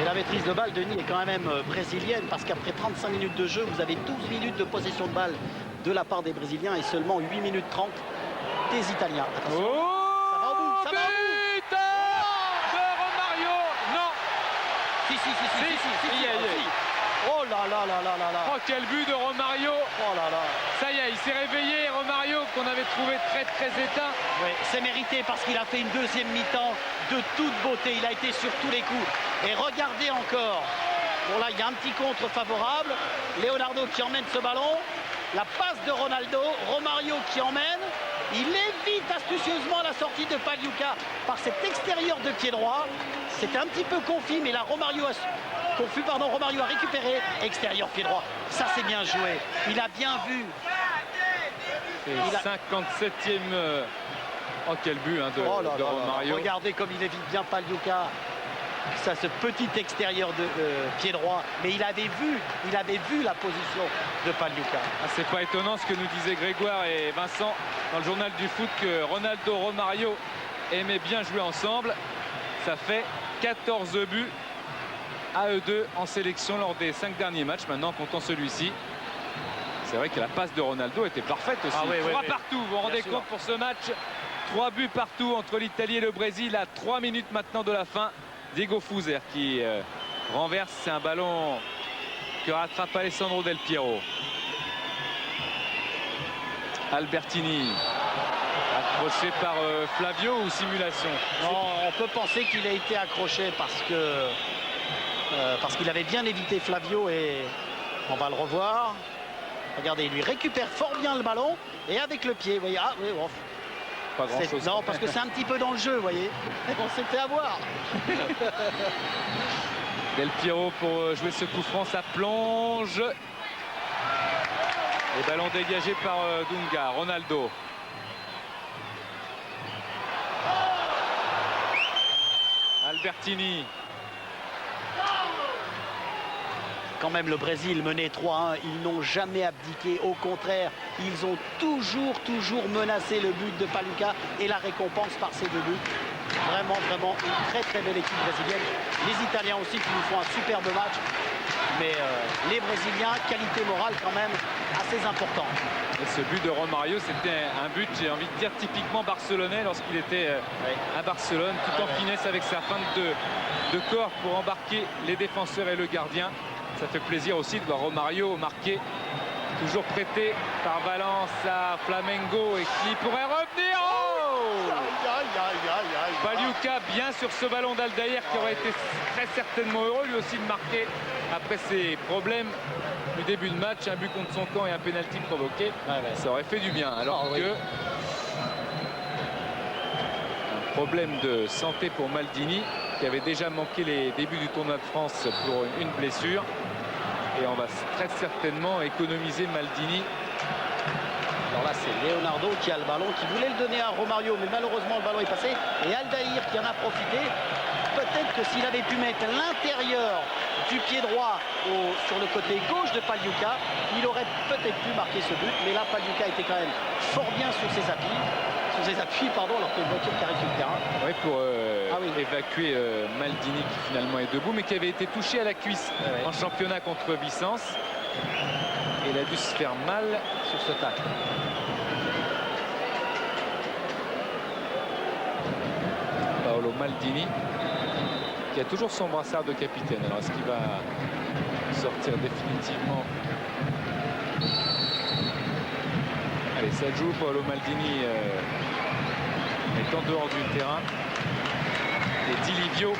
Et la maîtrise de balle, Denis, est quand même brésilienne parce qu'après 35 minutes de jeu, vous avez 12 minutes de possession de balle de la part des Brésiliens et seulement 8 minutes 30 des Italiens. Attention, ça va au bout, ça va au bout. De Romario, non. Si. Oh là là là là là là. Oh, quel but de Romario. Oh là là. Ça y est, il s'est réveillé, Romario, qu'on avait trouvé très éteint. Oui, c'est mérité parce qu'il a fait une deuxième mi-temps de toute beauté. Il a été sur tous les coups. Et regardez encore. Bon, là, il y a un petit contre favorable. Leonardo qui emmène ce ballon. La passe de Ronaldo. Romario qui emmène. Il évite astucieusement la sortie de Pagliuca par cet extérieur de pied droit. C'était un petit peu confus, mais là, Romario a récupéré. Extérieur pied droit. Ça, c'est bien joué. Il a bien vu. C'est 57e. Oh, quel but hein, de Romario. Regardez comme il évite bien Pagliuca. Ça, ce petit extérieur de pied droit. Mais il avait vu la position de Pagliuca. Ah, c'est pas étonnant ce que nous disaient Grégoire et Vincent dans le journal du foot que Ronaldo, Romario aimaient bien jouer ensemble. Ça fait 14 buts à eux deux en sélection lors des 5 derniers matchs. Maintenant, comptant celui-ci. C'est vrai que la passe de Ronaldo était parfaite aussi. Ah, oui, 3 partout, vous vous rendez compte pour ce match. 3 buts partout entre l'Italie et le Brésil à 3 minutes maintenant de la fin. Diego Fuser qui renverse, c'est un ballon que rattrape Alessandro Del Piero. Albertini, accroché par Flavio ou simulation? Non, on peut penser qu'il a été accroché parce qu'il avait bien évité Flavio et on va le revoir. Regardez, il lui récupère fort bien le ballon et avec le pied, vous voyez, ah oui, bon. Pas grand chose. Non, parce que c'est un petit peu dans le jeu, vous voyez. On s'est fait avoir. Del Piero pour jouer ce coup franc, ça plonge. Et ballon dégagé par Dunga. Ronaldo. Albertini. Quand même, le Brésil menait 3-1, ils n'ont jamais abdiqué. Au contraire, ils ont toujours menacé le but de Pagliuca et la récompense par ces 2 buts. Vraiment une très belle équipe brésilienne. Les Italiens aussi qui nous font un superbe match. Mais les Brésiliens, qualité morale quand même assez importante. Et ce but de Romario, c'était un but, j'ai envie de dire, typiquement barcelonais lorsqu'il était à Barcelone, tout en finesse avec sa feinte de corps pour embarquer les défenseurs et le gardien. Ça fait plaisir aussi de voir Romario marquer Toujours prêté par Valence à Flamengo et qui pourrait revenir. Oh, Pagliuca bien sur ce ballon d'Aldaïr qui aurait été très certainement heureux lui aussi de marquer après ses problèmes du début de match. Un but contre son camp et un pénalty provoqué, ça aurait fait du bien. Alors que un problème de santé pour Maldini qui avait déjà manqué les débuts du tournoi de France pour une blessure. Et on va très certainement économiser Maldini. Alors là, c'est Leonardo qui a le ballon, qui voulait le donner à Romario, mais malheureusement, le ballon est passé. Et Aldaïr qui en a profité. Peut-être que s'il avait pu mettre l'intérieur du pied droit sur le côté gauche de Pagliuca, il aurait peut-être pu marquer ce but. Mais là, Pagliuca était quand même fort bien sur ses appuis. Alors qu'il y a une voiture qui arrive sur le terrain. Oui, pour évacuer Maldini qui finalement est debout, mais qui avait été touché à la cuisse en championnat contre Vicence. Et il a dû se faire mal sur ce tacle. Paolo Maldini qui a toujours son brassard de capitaine. Alors est-ce qu'il va sortir définitivement? Allez, ça joue. Paolo Maldini est en dehors du terrain. Et Di Livio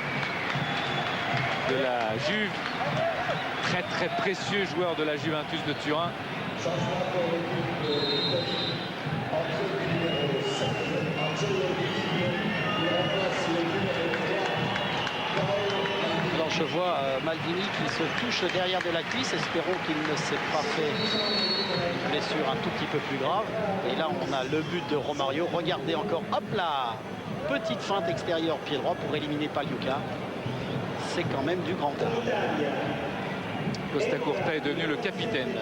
de la Juve, très précieux joueur de la Juventus de Turin. Alors je vois Maldini qui se touche derrière de la cuisse. Espérons qu'il ne s'est pas fait une blessure un tout petit peu plus grave. Et là on a le but de Romario. Regardez encore, hop là, petite feinte extérieure pied droit pour éliminer Pagliuca. C'est quand même du grand art. Costa Curta est devenu le capitaine.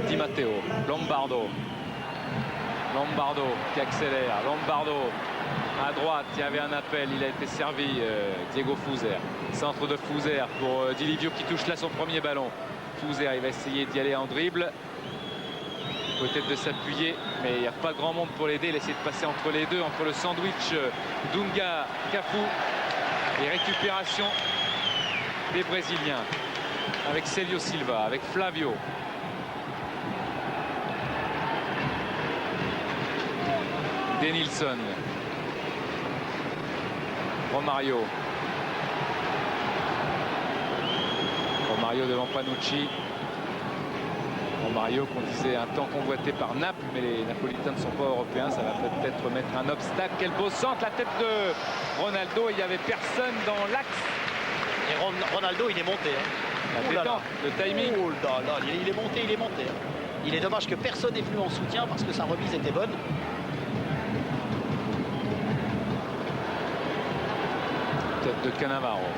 Di Matteo, Lombardo qui accélère, Lombardo à droite, il y avait un appel, il a été servi, Diego Fuser. Centre de Fuser pour Di Livio qui touche là son premier ballon. Fuser, il va essayer d'y aller en dribble. Peut-être de s'appuyer, mais il n'y a pas grand monde pour l'aider. Il essaie de passer entre les deux, entre le sandwich Dunga, Cafu. Et récupération des Brésiliens avec Célio Silva, avec Flavio. Denilson. Romario devant Panucci. Romario qu'on disait un temps convoité par Naples, mais les Napolitains ne sont pas européens, ça va peut-être mettre un obstacle. Quel beau centre, la tête de Ronaldo, il n'y avait personne dans l'axe. Et Ronaldo il est monté. La détente, le timing. Oh là là, il est monté. Il est dommage que personne n'ait venu en soutien parce que sa remise était bonne. Tête de Cannavaro.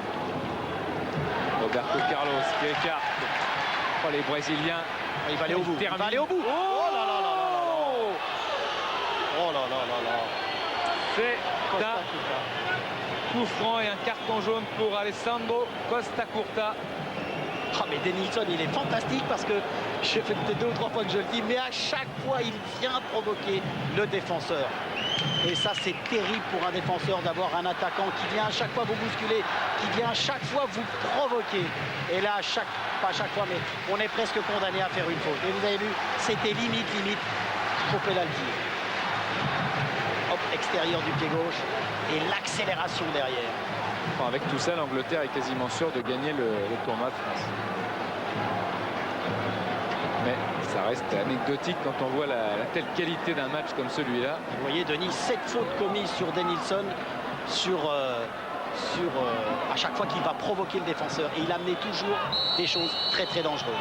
Roberto Carlos qui écarte. Oh, les Brésiliens. Il va aller au bout. Il va aller au bout. Oh là là là là là. Oh là là là là. C'est un coup franc et un carton jaune pour Alessandro Costa Curta. Ah mais Denilson il est fantastique parce que je fais peut-être 2 ou 3 fois que je le dis, mais à chaque fois il vient provoquer le défenseur. Et ça c'est terrible pour un défenseur d'avoir un attaquant qui vient à chaque fois vous bousculer, qui vient à chaque fois vous provoquer. Et là pas à chaque fois, mais on est presque condamné à faire une faute. Et vous avez vu, c'était limite trop pénalty. Hop, extérieur du pied gauche et l'accélération derrière. Enfin, avec tout ça, l'Angleterre est quasiment sûre de gagner le tournoi de France. Mais ça reste anecdotique quand on voit la telle qualité d'un match comme celui-là. Vous voyez, Denis, 7 fautes commises sur Denilson à chaque fois qu'il va provoquer le défenseur. Et il amenait toujours des choses très dangereuses.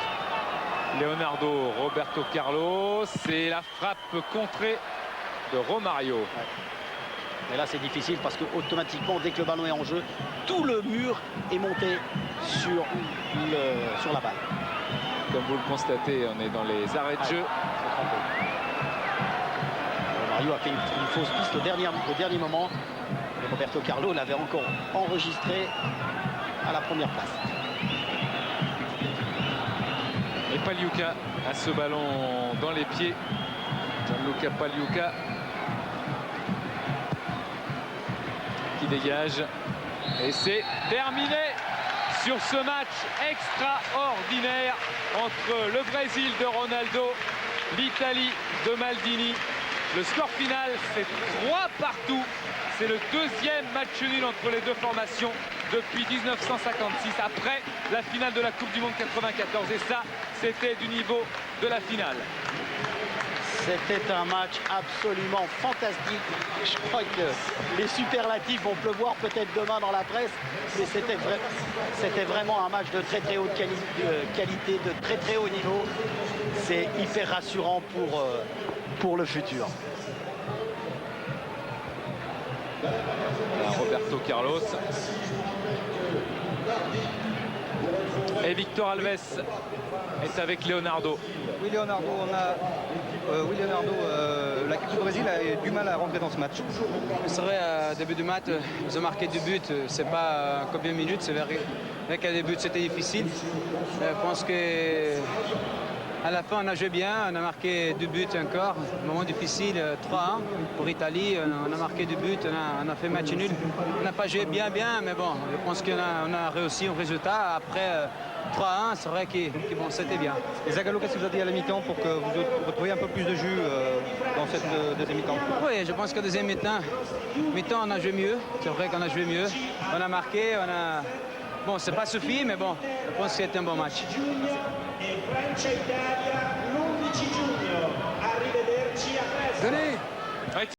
Leonardo, Roberto Carlos, c'est la frappe contrée de Romario. Ouais. Mais là c'est difficile parce que automatiquement dès que le ballon est en jeu, tout le mur est monté sur la balle. Comme vous le constatez, on est dans les arrêts de jeu. Romario a fait une fausse piste au dernier moment. Et Roberto Carlos l'avait encore enregistré à la première place. Et Pagliuca a ce ballon dans les pieds. Gianluca Pagliuca qui dégage. Et c'est terminé. sur ce match extraordinaire entre le Brésil de Ronaldo, l'Italie de Maldini. Le score final, c'est 3-2. C'est le deuxième match nul entre les deux formations depuis 1956, après la finale de la Coupe du Monde 94. Et ça, c'était du niveau de la finale. C'était un match absolument fantastique. Je crois que les superlatifs vont pleuvoir peut-être demain dans la presse, mais c'était vraiment un match de très très haute qualité, de très très haut niveau. C'est hyper rassurant pour le futur. Roberto Carlos et Victor Alves est avec Leonardo. Oui, Leonardo, l'équipe du Brésil a eu du mal à rentrer dans ce match. C'est vrai, début du match, ils ont marqué 2 buts. C'est pas combien de minutes, c'est vrai qu'à début c'était difficile. Je pense que à la fin on a joué bien, on a marqué 2 buts encore. Moment difficile, 3-1 pour l'Italie. On a marqué 2 buts, on a fait match nul. On n'a pas joué bien, mais bon, je pense qu'on a réussi un résultat. Après 3-1, c'est vrai que bon, c'était bien. Et Zagallo, qu'est-ce que vous avez dit à la mi-temps pour que vous retrouviez un peu plus de jus dans cette deuxième mi-temps? Oui, je pense qu'au deuxième mi-temps, on a joué mieux. C'est vrai qu'on a joué mieux. On a marqué, Bon, c'est pas suffi, mais bon, je pense que c'était un bon match. Francia-Italia l'11 giugno. Arrivederci, a presto.